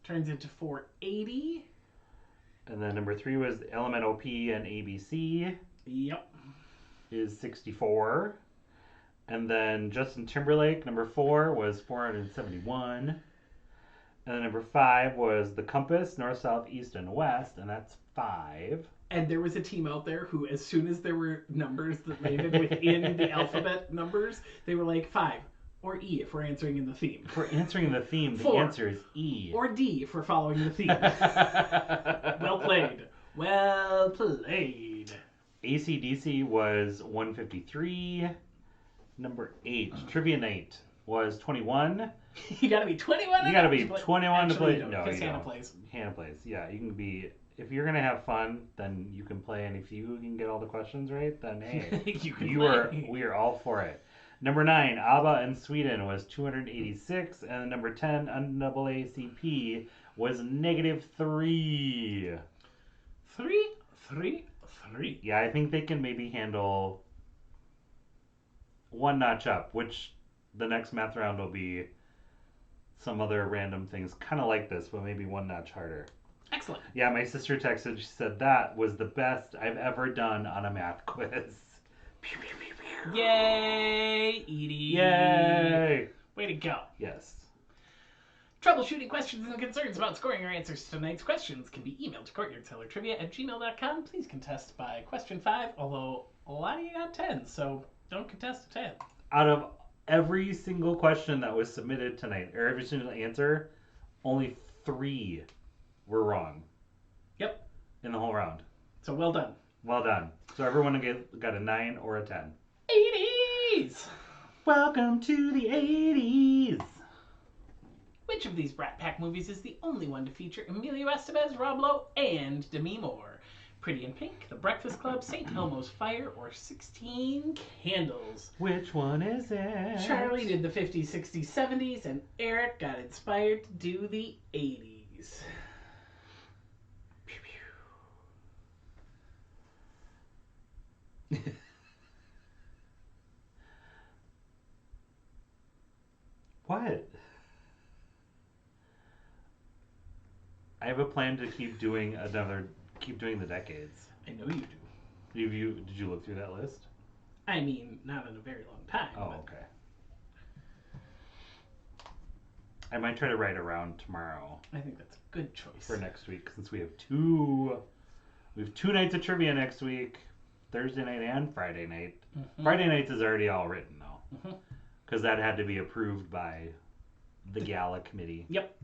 turns into 480. And then number 3 was LMNOP and ABC Yep. is 64. And then Justin Timberlake, number 4, was 471. And then number 5 was the compass, north, south, east, and west, and that's 5. And there was a team out there who, as soon as there were numbers that landed within the alphabet numbers, they were like 5 or E if we're answering in the theme. For answering the theme, the 4. answer is E. Or D for following the theme. Well played. Well played. AC/DC was 153. Number 8, Trivia Night was 21. You gotta be 21. You gotta to be play. 21 to play. Actually, No, because you Hannah don't. plays. Hannah plays. Yeah, you can be. If you're gonna have fun, then you can play, and if you can get all the questions right, then hey, You can you play. are. We are all for it. Number 9, ABBA in Sweden was 286, and number 10, NAACP was -3. 3, 3, 3. Yeah, I think they can maybe handle one notch up, which the next math round will be some other random things, kind of like this, but maybe one notch harder. Excellent. Yeah, my sister texted, she said, that was the best I've ever done on a math quiz. Pew, pew, pew, pew. Yay, Edie. Yay! Way to go. Yes. Troubleshooting questions and concerns about scoring your answers to tonight's questions can be emailed to courtyardcellartrivia@gmail.com. Please contest by question 5, although a lot of you got 10, so don't contest a 10. Out of every single question that was submitted tonight, or every single answer, only 3 were wrong. Yep. In the whole round. So well done. Well done. So everyone got a 9 or a 10. 80s! Welcome to the 80s! Which of these Brat Pack movies is the only one to feature Emilio Estevez, Rob Lowe, and Demi Moore? Pretty in Pink, The Breakfast Club, St. Elmo's Fire, or 16 Candles? Which one is it? Charlie did the 50s, 60s, 70s, and Eric got inspired to do the 80s. What? I have a plan to keep doing the decades. I know you do. Did you look through that list? I mean, not in a very long time. Oh, but okay. I might try to write around tomorrow I think that's a good choice. for next week, since we have two nights of trivia next week, Thursday night and Friday night. Mhm. Friday nights is already all written though, Mhm. because that had to be approved by the gala committee. Yep.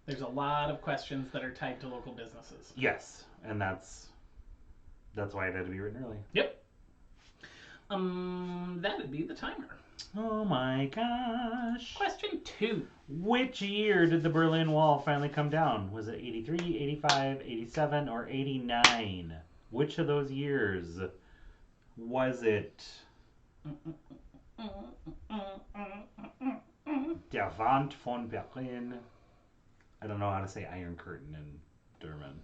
There's a lot of questions that are tied to local businesses. Yes, and that's why it had to be written early. Yep. That'd be the timer. Oh my gosh. Question 2. Which year did the Berlin Wall finally come down? Was it 83, 85, 87, or 89? Which of those years was it? Der Wand von Berlin. I don't know how to say Iron Curtain in German.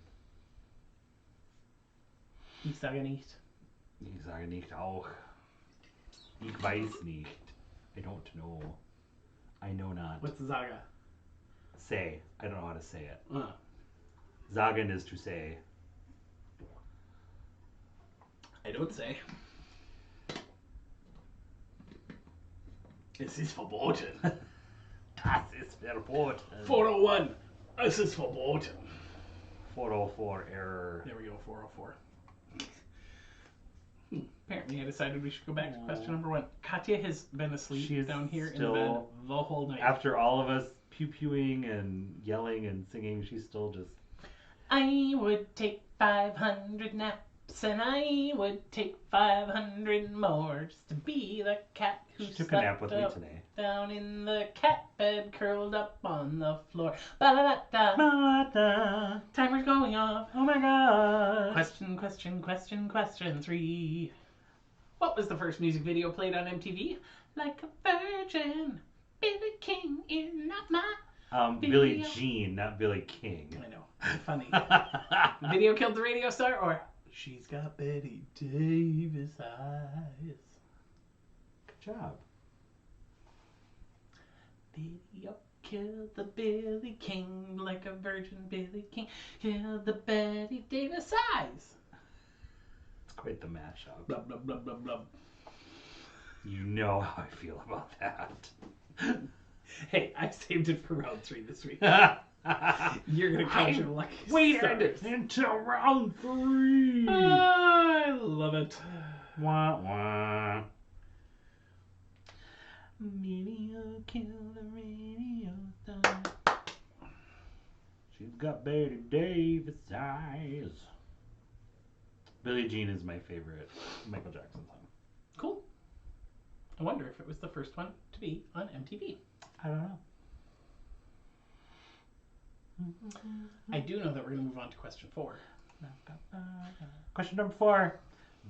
Ich sage nicht. Ich sage nicht auch. Ich weiß nicht. I don't know. I know not. What's Zaga? Say. I don't know how to say it. Uh, Sagen is to say. I don't say. Es ist verboten. Das ist verboten. 401. Es ist verboten. 404 error. There we go, 404. Apparently I decided we should go back to question number 1. Katya has been asleep She's down here in the still- bed the whole night. After all of us pew-pewing and yelling and singing. She's still just... I would take 500 naps, and I would take 500 more just to be the cat who She took a nap with me slept today. down in the cat bed, curled up on the floor. Ba-da-da-da. Ba-da. Timer's going off. Oh my god. Question 3. What was the first music video played on MTV? Like a virgin, Billy King in not my... Billie Jean, not Billy King. I know. Funny. Video killed the radio star, or she's got Betty Davis eyes. Good job. Video killed the Billy King like a virgin. Billy King killed the Betty Davis eyes. It's quite the mashup. Blah, blah, blah, blah, blah. You know how I feel about that. Hey, I saved it for round 3 this week. You're going to count your lucky stars. Until round 3. I love it. Wah, wah. Video kill the radio star. She's got Betty Davis eyes. Billie Jean is my favorite Michael Jackson song. Cool. I wonder if it was the first one to be on MTV. I don't know. I do know that we're going to move on to question 4. Question number 4.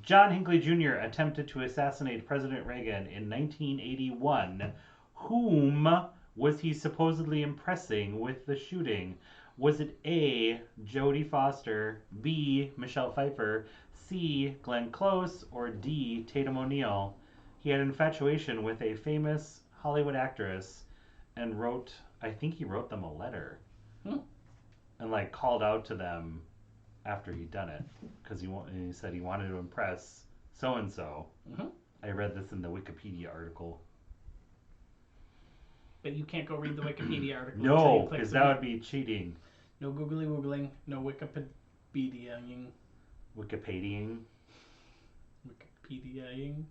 John Hinckley Jr. attempted to assassinate President Reagan in 1981. Whom was he supposedly impressing with the shooting? Was it A, Jodie Foster, B, Michelle Pfeiffer, C, Glenn Close, or D, Tatum O'Neal? He had infatuation with a famous Hollywood actress and I think he wrote them a letter. And like called out to them after he'd done it because he said he wanted to impress so-and-so. I read this in the Wikipedia article. But you can't go read the Wikipedia article. No, because that would be cheating. No googly woogling, no Wikipediaing. Wikipediaing. Wikipediaing.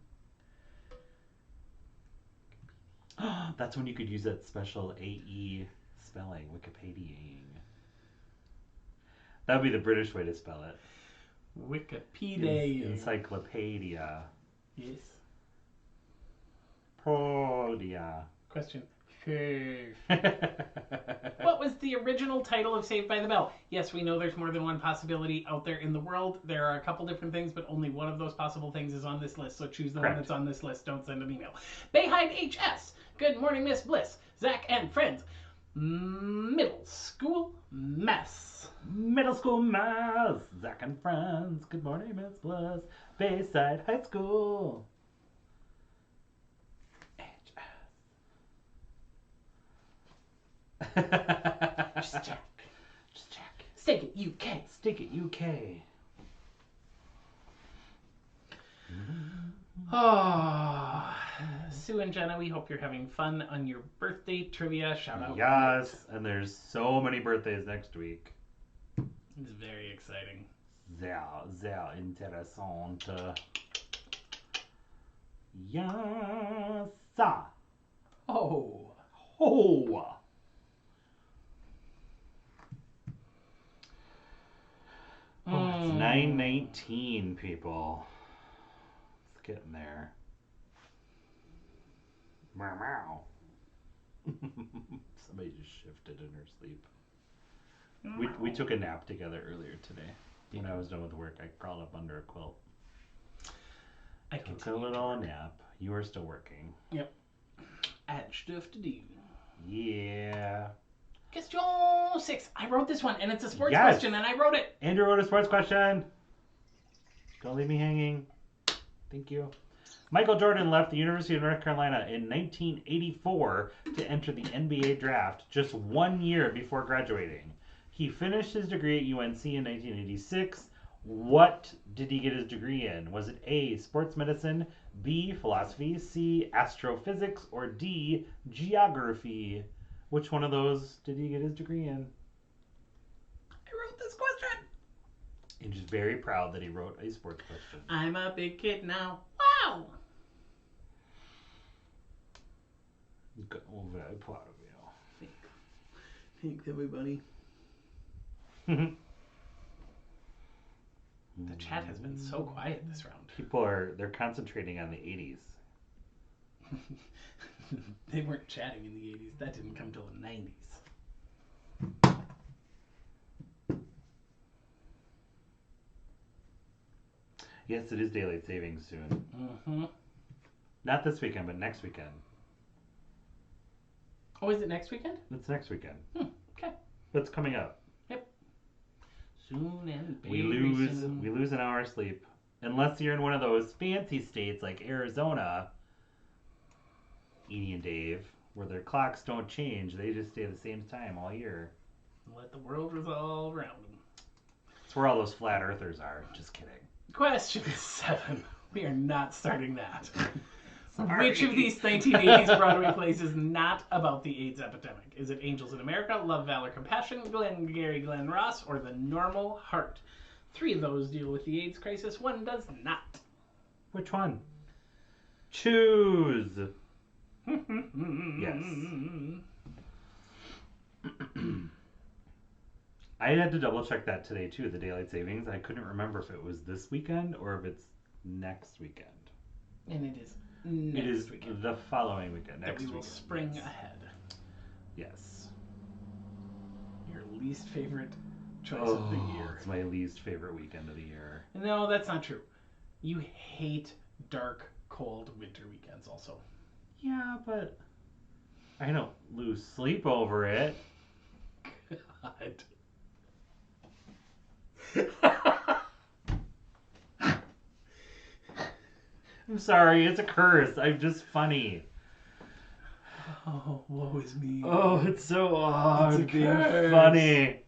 That's when you could use that special AE spelling, Wikipediaing. That would be the British way to spell it. Wikipedia. Encyclopedia. Yes. Prodia. Question. What was the original title of Saved by the Bell? Yes, we know there's more than one possibility out there in the world. There are a couple different things, but only one of those possible things is on this list. So choose the one that's on this list. Don't send an email. Bayhide HS. Good morning, Miss Bliss. Zach and friends. Middle school mess. Middle school mess. Zach and friends. Good morning, Miss Bliss. Bayside High School. Just check. Stake it, UK. Stake it, UK. Oh, Sue and Jenna, we hope you're having fun on your birthday trivia. Shout out. Yes, and there's so many birthdays next week. It's very exciting. Sehr interessant. Yes. Oh. Oh. Oh, it's 9:19, people. It's getting there. Meow meow. Somebody just shifted in her sleep. We took a nap together earlier today. When I was done with work, I crawled up under a quilt. I took a little nap. You were still working. Yep. I had stuff to do. Yeah. Question 6. I wrote this one, and it's a sports question, and I wrote it. Andrew wrote a sports question. Don't leave me hanging. Thank you. Michael Jordan left the University of North Carolina in 1984 to enter the NBA draft just 1 year before graduating. He finished his degree at UNC in 1986. What did he get his degree in? Was it A, sports medicine, B, philosophy, C, astrophysics, or D, geography? Which one of those did he get his degree in? I wrote this question. And just very proud that he wrote a sports question. I'm a big kid now. Wow. Good. Well, very proud of you. Thanks, everybody. The The chat has been so quiet this round. they're concentrating on the 80s. They weren't chatting in the 80s. That didn't come till the 90s. Yes, it is daylight savings soon. Mm-hmm. Not this weekend, but next weekend. Oh, is it next weekend? It's next weekend. Okay. What's coming up? Soon and We very soon. lose an hour of sleep. Unless you're in one of those fancy states like Arizona, Edie and Dave, where their clocks don't change. They just stay the same time all year. Let the world revolve around them. That's where all those flat earthers are. Just kidding. Question 7. We are not starting that. Sorry. Which of these 1980s Broadway plays is not about the AIDS epidemic? Is it Angels in America, Love, Valor, Compassion, Glengarry Glen Ross, or The Normal Heart? 3 of those deal with the AIDS crisis. 1 does not. Which one? Choose. Yes. I had to double check that today too, the daylight savings. I couldn't remember if it was this weekend or if it's next weekend. And it is It is next weekend. the following weekend. That Next we will weekend. spring Yes. ahead. Yes. Your least favorite choice of the year. It's my least favorite weekend of the year. No, that's not true. You hate dark, cold winter weekends also. Yeah, but I don't lose sleep over it. God. I'm sorry, it's a curse. I'm just funny. Oh, woe is me. Oh, it's so odd It's a being curse. funny.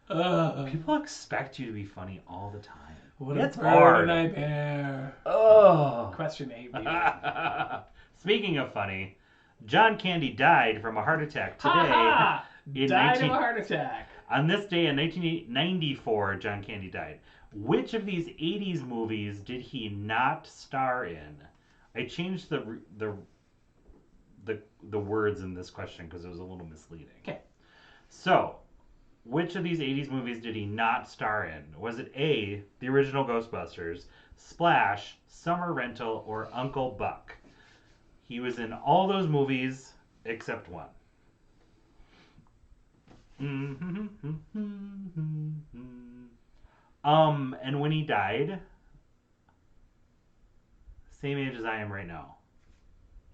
Ugh. People expect you to be funny all the time. What It's a burden hard. I bear. Oh. Question 8, baby. Speaking of funny, John Candy died from a heart attack today. Ha ha! in Died 19 of a heart attack. On this day in 1994, John Candy died. Which of these 80s movies did he not star in? I changed the words in this question because it was a little misleading. Okay. So, which of these 80s movies did he not star in? Was it A, the original Ghostbusters, Splash, Summer Rental, or Uncle Buck? He was in all those movies except one. And when he died, same age as I am right now.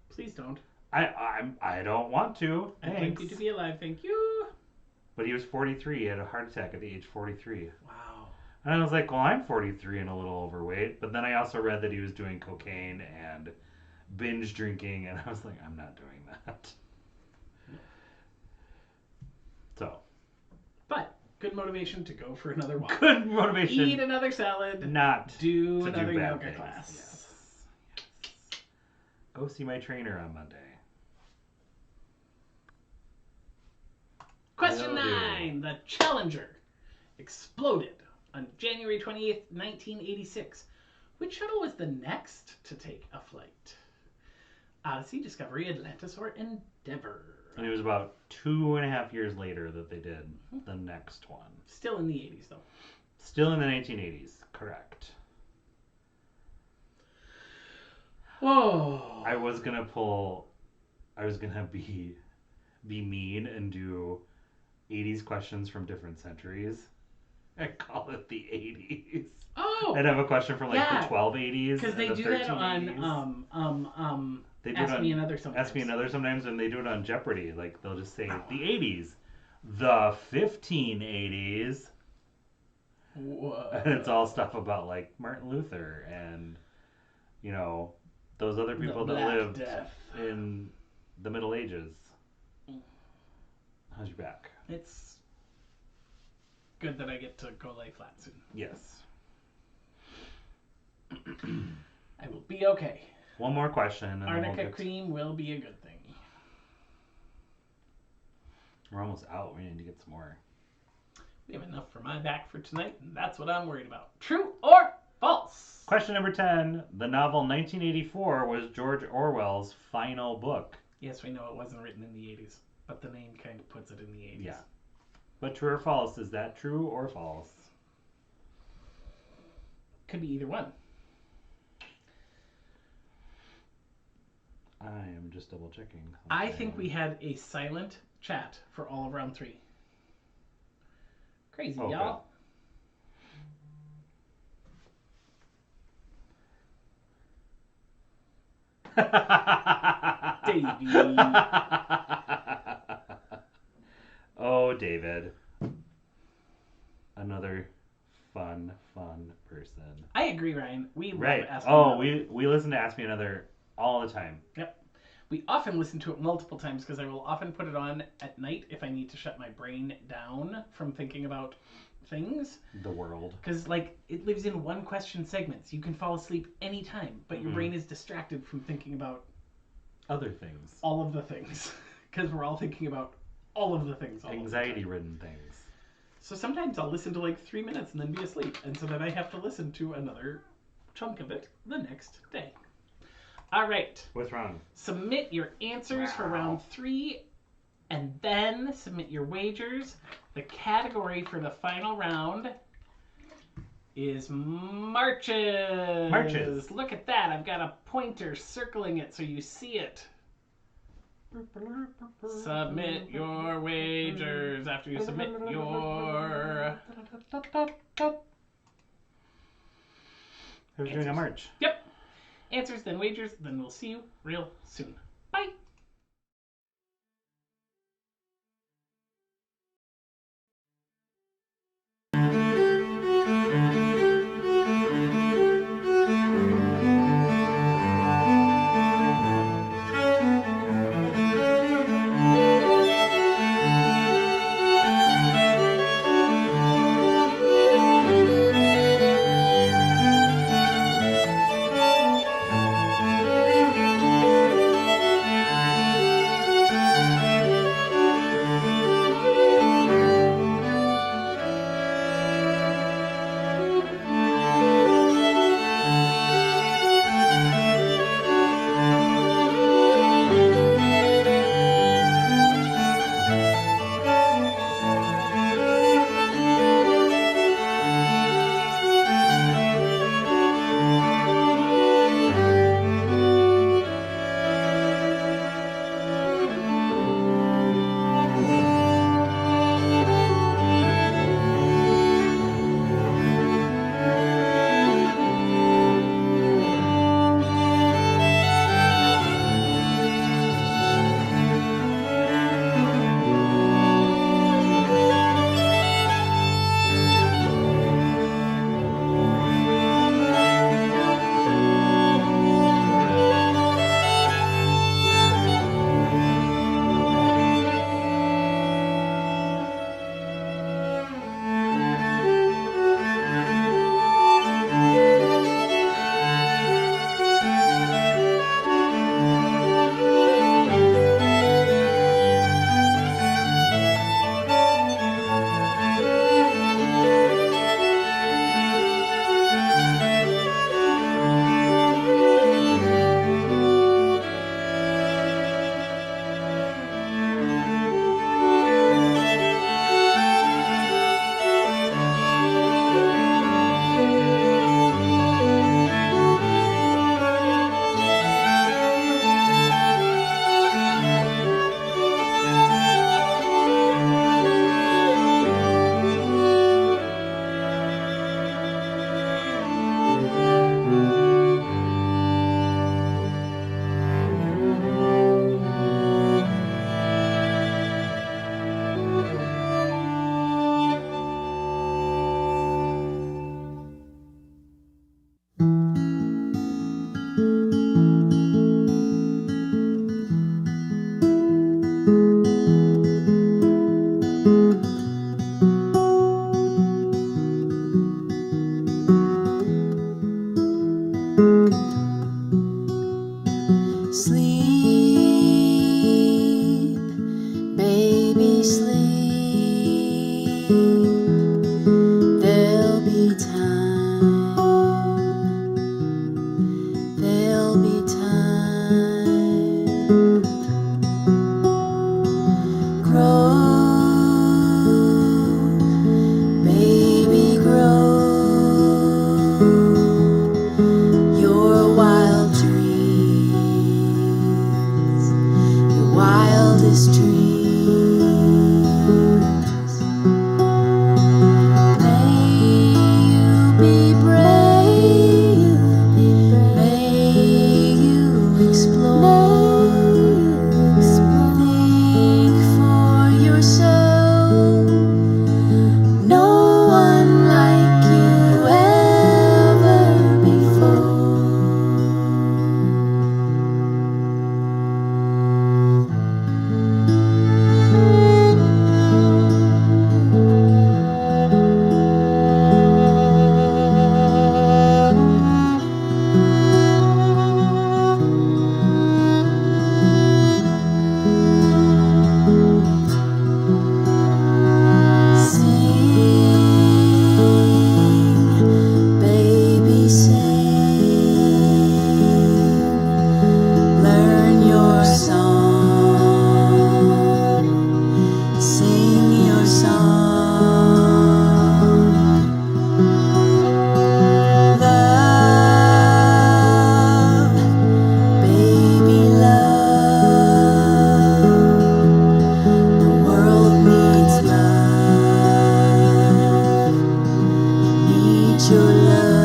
Please don't. I don't want to. I'd Thanks. like you to be alive, thank you. But he was 43. He had a heart attack at the age 43. Wow. And I was like, well, I'm 43 and a little overweight. But then I also read that he was doing cocaine and binge drinking, and I was like, I'm not doing that. So. But good motivation to go for another walk. Good motivation. Eat another salad. Not Do to another do bad yoga things. class. Yes. Go see my trainer on Monday. Question Will do. 9. The Challenger exploded on January 28th, 1986. Which shuttle was the next to take a flight? Odyssey, Discovery, Atlantis, or Endeavour? And it was about 2.5 years later that they did the next one. Still in the 80s, though. Still in the 1980s, correct. Oh. I was gonna be mean and do 80s questions from different centuries and call it the 80s. Oh. I'd have a question from like Yeah. the 1280s. Because they and the do that 1380s. on They do Ask it on Me Another sometimes. Ask Me Another sometimes, and they do it on Jeopardy. Like they'll just say the 80s, the 1580s, Whoa. and it's all stuff about like Martin Luther and those other people The that Black lived Death. in the Middle Ages. How's your back? It's good that I get to go lay flat soon. Yes. I will be okay. One more question, and then we'll Arnica get cream will be a good thing. we're almost out. We need to get some more. We have enough for my back for tonight, and that's what I'm worried about. True or false? Question number 10. The novel 1984 was George Orwell's final book. Yes, we know it wasn't written in the 80s. but the name kind of puts it in the 80s. Yeah. But true or false? Is that true or false? Could be either one. I am just double checking. I think we had a silent chat for all of round 3. Crazy, Oh, y'all. Davey. Oh, David. Another fun person. I agree, Ryan. We Right. love Ask Me Oh, Another. we listen to Ask Me Another all the time. Yep. We often listen to it multiple times because I will often put it on at night if I need to shut my brain down from thinking about things. The world. Because, like, it lives in one question segments. You can fall asleep anytime, but your brain is distracted from thinking about Other things. all of the things. Because we're all thinking about all of the things. Anxiety-ridden things. So sometimes I'll listen to like 3 minutes and then be asleep. And so then I have to listen to another chunk of it the next day. All right. What's wrong? Submit your answers for round 3 and then submit your wagers. The category for the final round is marches. Marches. Look at that. I've got a pointer circling it so you see it. Submit your wagers after you submit your... Who's doing a march? Yep. Answers, then wagers, then we'll see you real soon. Bye. wildest dreams. May you be brave, may you explore, think for yourself. No one like you ever before. Sing, baby, sing. Learn your song. Sing your song. Love, baby, love. The world needs love. Need your love.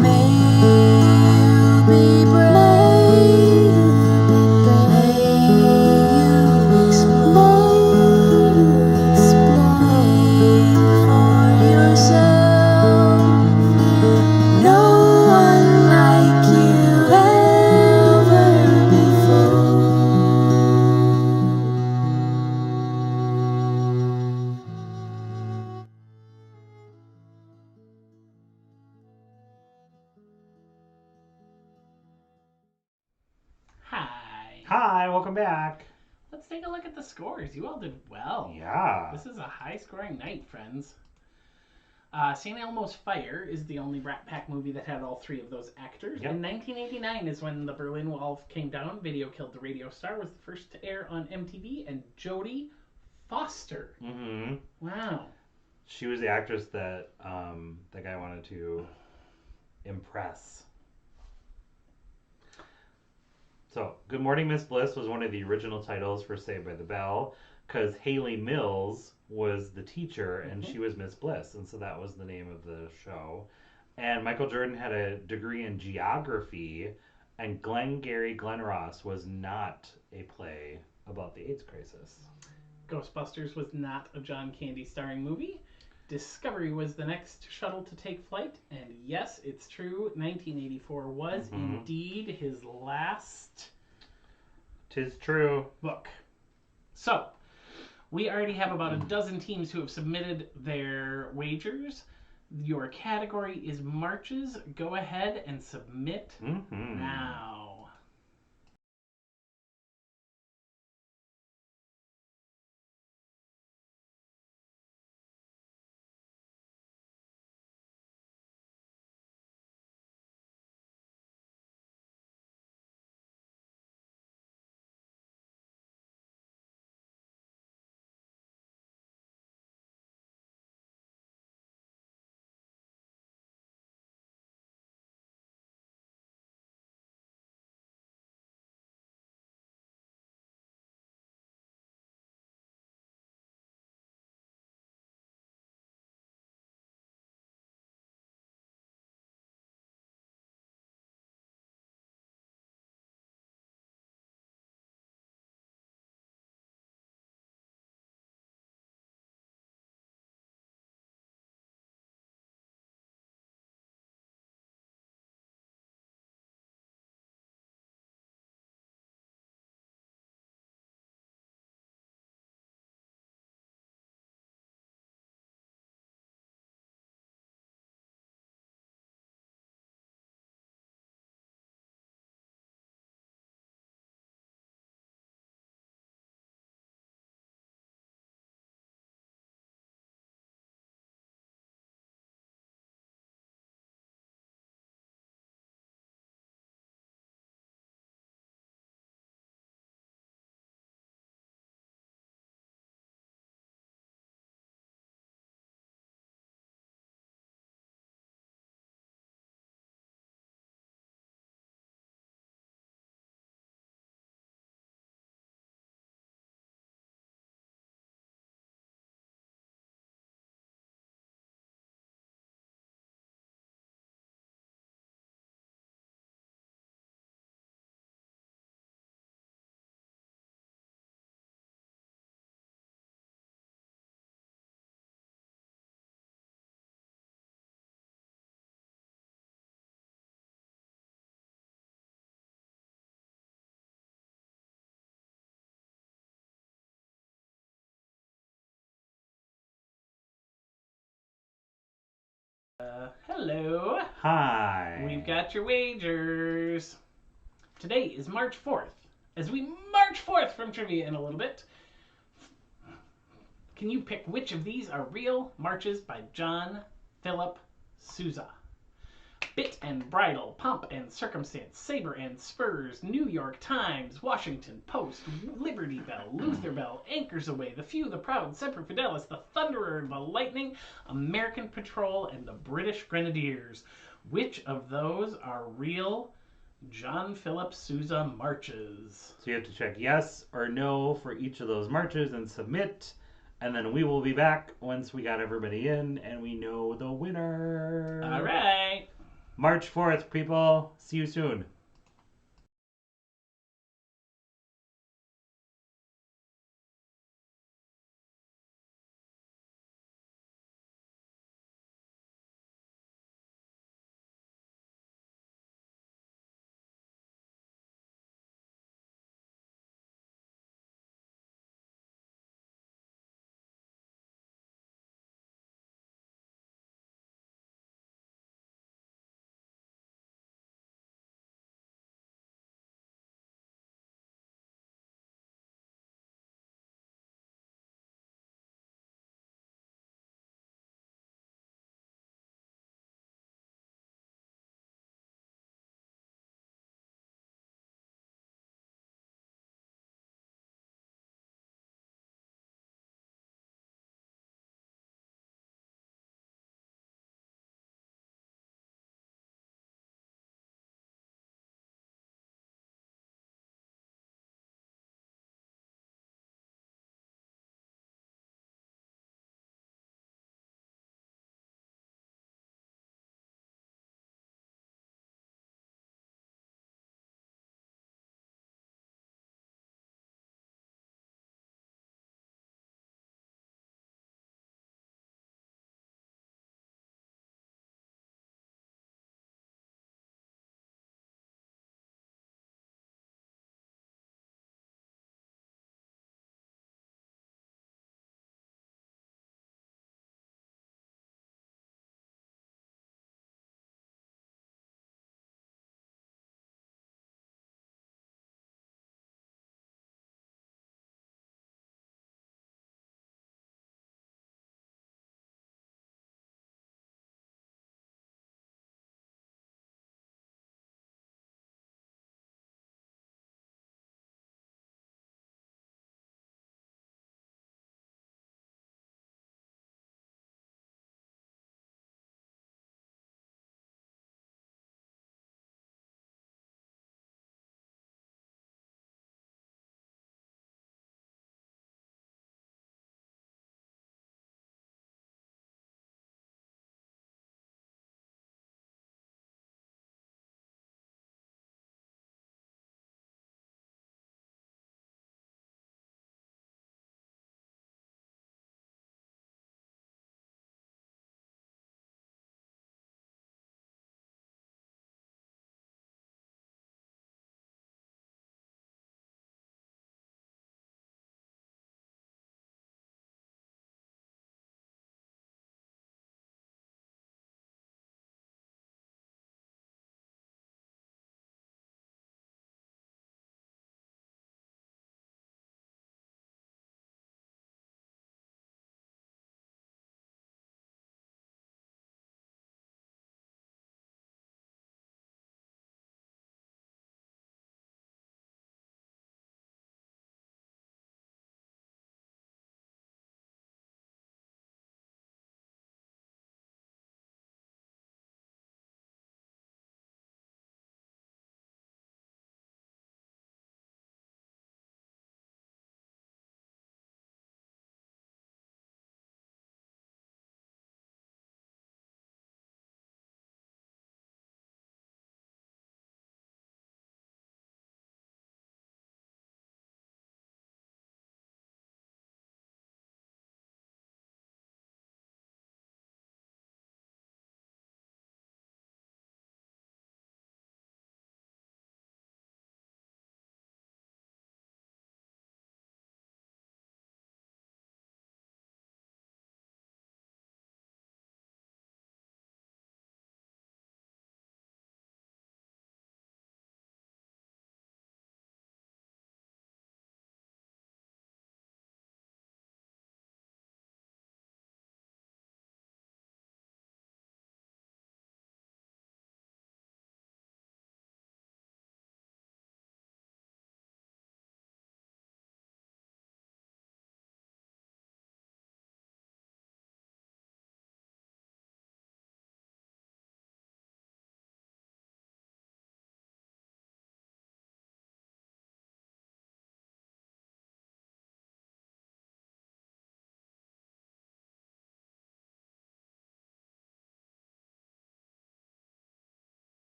May you be brave. May you explore. Think for yourself. No one like you ever before. Hi. Hi, welcome back. Let's take a look at the scores. You all did well. Yeah. This is a high-scoring night, friends. St. Elmo's Fire is the only Rat Pack movie that had all three of those actors. Yep. In 1989 is when the Berlin Wall came down. Video Killed the Radio Star was the first to air on MTV, and Jodie Foster. Mm-hmm. Wow. She was the actress that that guy wanted to impress. So, Good Morning Miss Bliss was one of the original titles for Saved by the Bell, because Haley Mills was the teacher and she was Miss Bliss, and so that was the name of the show. And Michael Jordan had a degree in geography, and Glengarry Glen Ross was not a play about the AIDS crisis. Ghostbusters was not a John Candy starring movie. Discovery was the next shuttle to take flight, and yes, it's true, 1984 was indeed his last 'Tis true. book. So, we already have about a dozen teams who have submitted their wagers. Your category is marches. Go ahead and submit now. Hello. Hi. We've got your wagers. Today is March 4th. As we march forth from trivia in a little bit, can you pick which of these are real marches by John Philip Sousa? Bit and Bridle, Pomp and Circumstance, Sabre and Spurs, New York Times, Washington Post, Liberty Bell, Luther Bell, Anchors Away, The Few, The Proud, Semper Fidelis, The Thunderer, The Lightning, American Patrol, and the British Grenadiers. Which of those are real John Philip Sousa marches? So you have to check yes or no for each of those marches and submit. And then we will be back once we got everybody in and we know the winner. All right. March 4th, people. See you soon.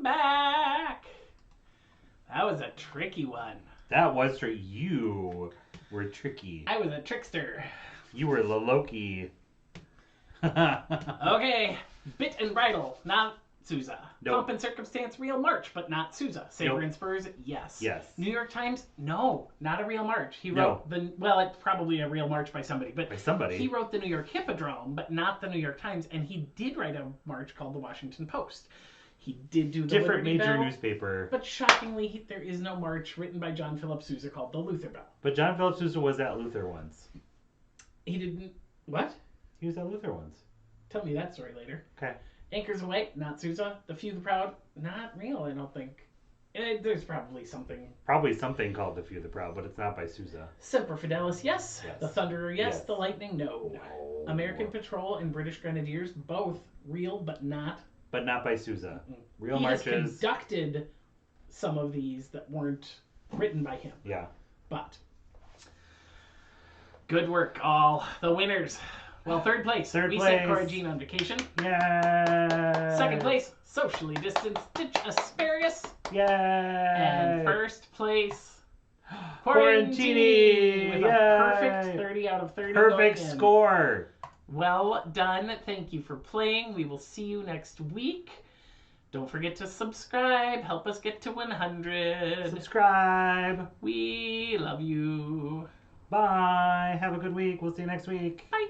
Welcome back. That was a tricky one. That was for you. Were tricky. I was a trickster. You were the Loki. Okay, bit and bridle, not Sousa. Nope. Pomp and circumstance, real march, but not Sousa. Saber Nope. and spurs, yes. Yes. New York Times, no, not a real march. He No. wrote it's probably a real march by somebody, but By somebody. he wrote the New York Hippodrome, but not the New York Times, and he did write a march called the Washington Post. He did do the Different Liberty major Bell, newspaper. but shockingly, there is no march written by John Philip Sousa called the Luther Bell. But John Philip Sousa was at Luther once. He didn't. What? He was at Luther once. Tell me that story later. Okay. Anchors Away, not Sousa. The Few, the Proud, not real, I don't think. There's probably something. Probably something called The Few the Proud, but it's not by Sousa. Semper Fidelis, yes. Yes. The Thunderer, yes. Yes. The Lightning, no. No. American Patrol and British Grenadiers, both real, but not. But not by Sousa. Real He has marches. conducted some of these that weren't written by him. Yeah. But good work, all. The winners. Well, third place. Third we place. sent Cora Jean on vacation. Yeah. Second place, socially distanced Stitch Asparagus. Yeah. And first place, Quarantini. with a perfect 30 out of 30. Perfect going in. score. Well done. Thank you for playing. We will see you next week. Don't forget to subscribe. Help us get to 100. Subscribe. We love you. Bye. Have a good week. We'll see you next week. Bye.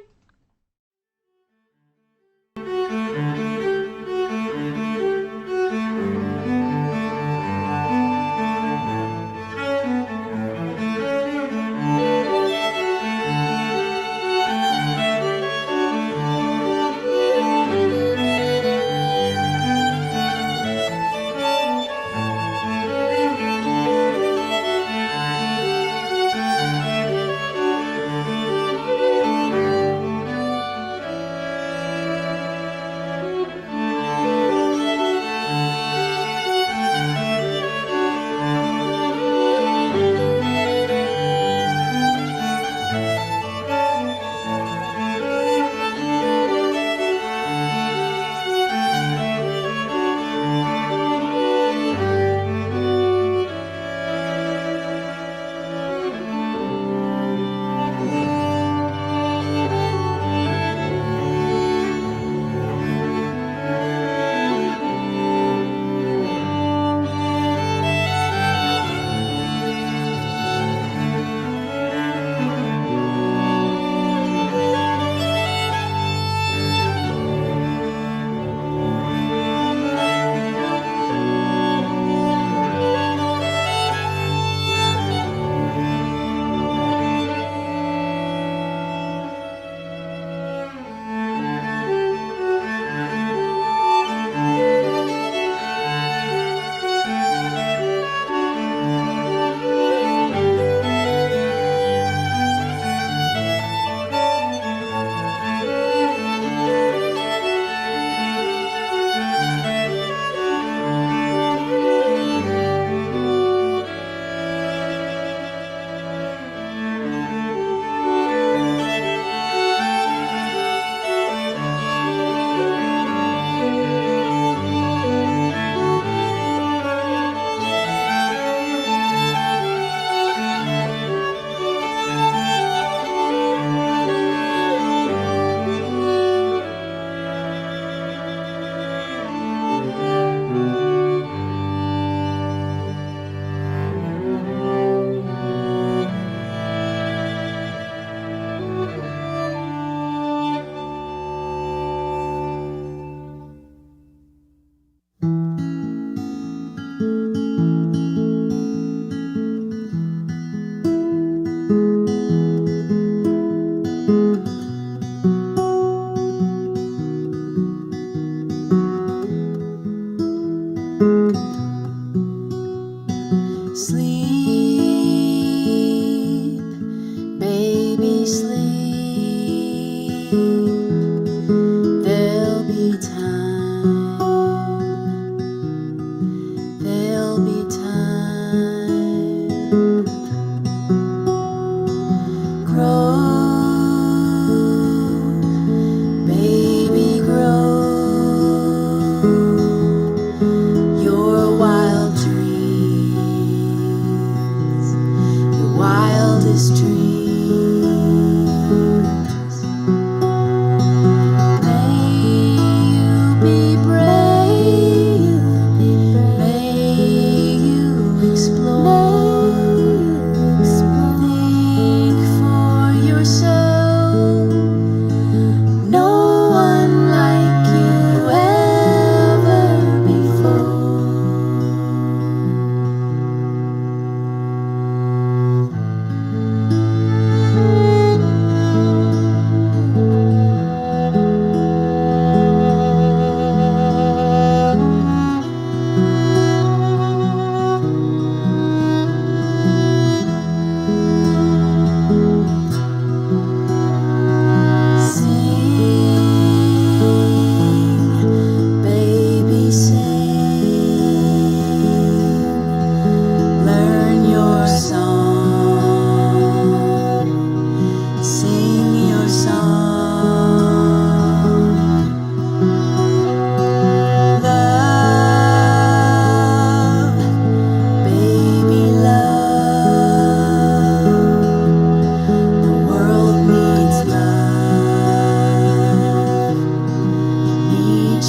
Your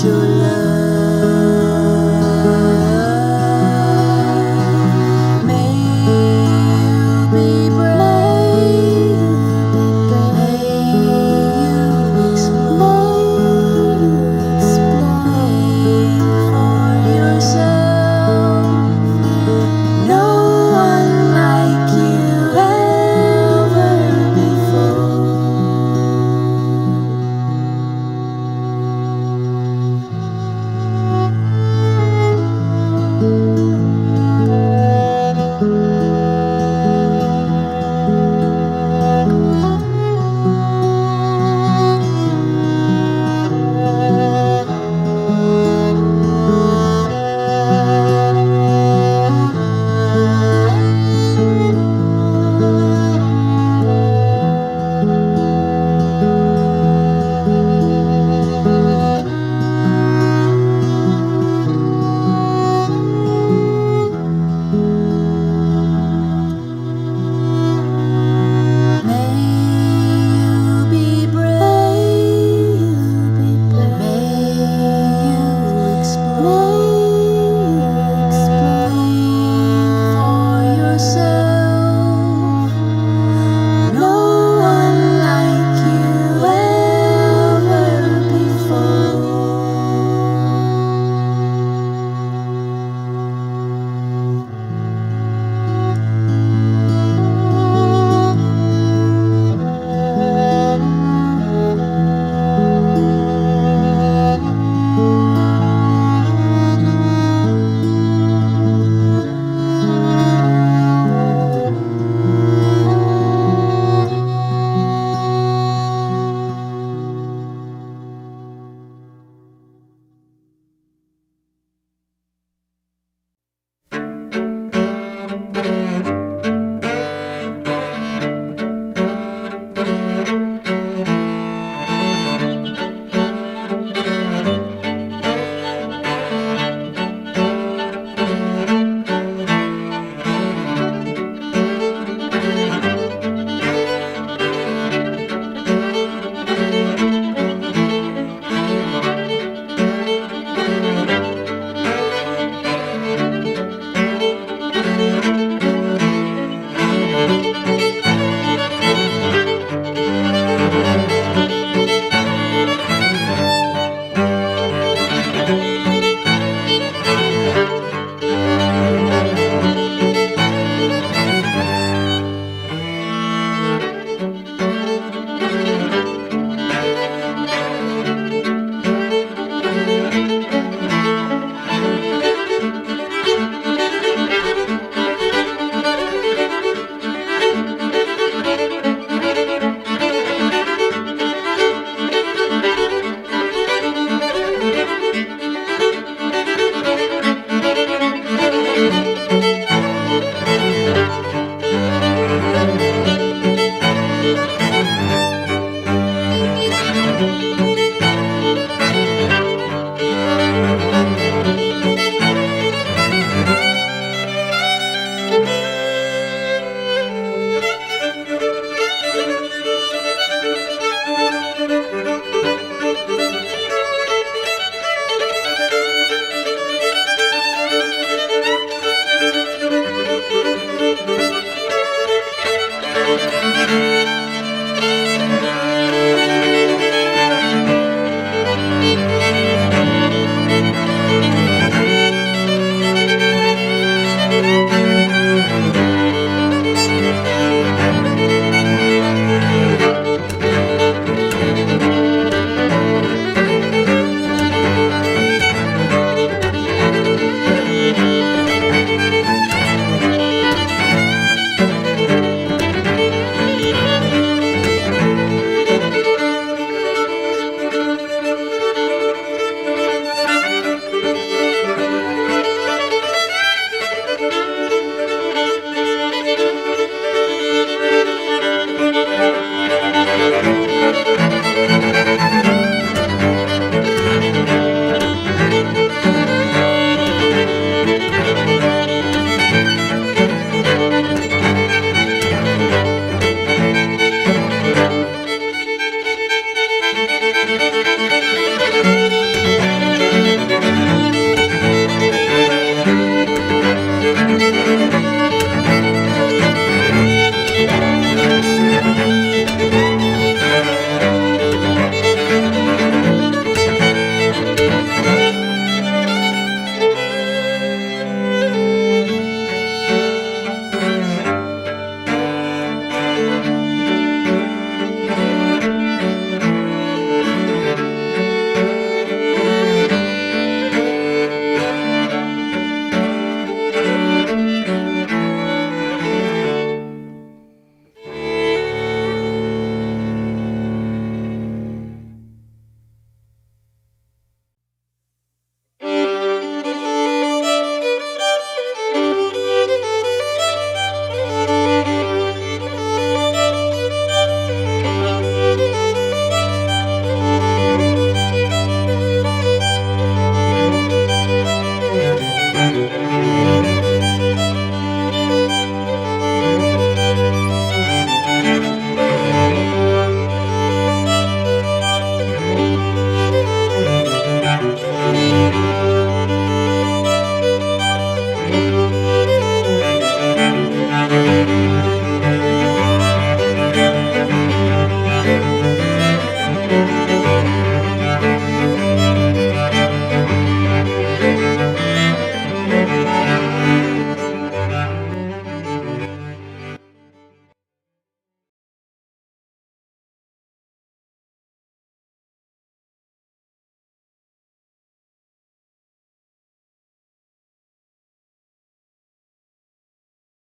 your love.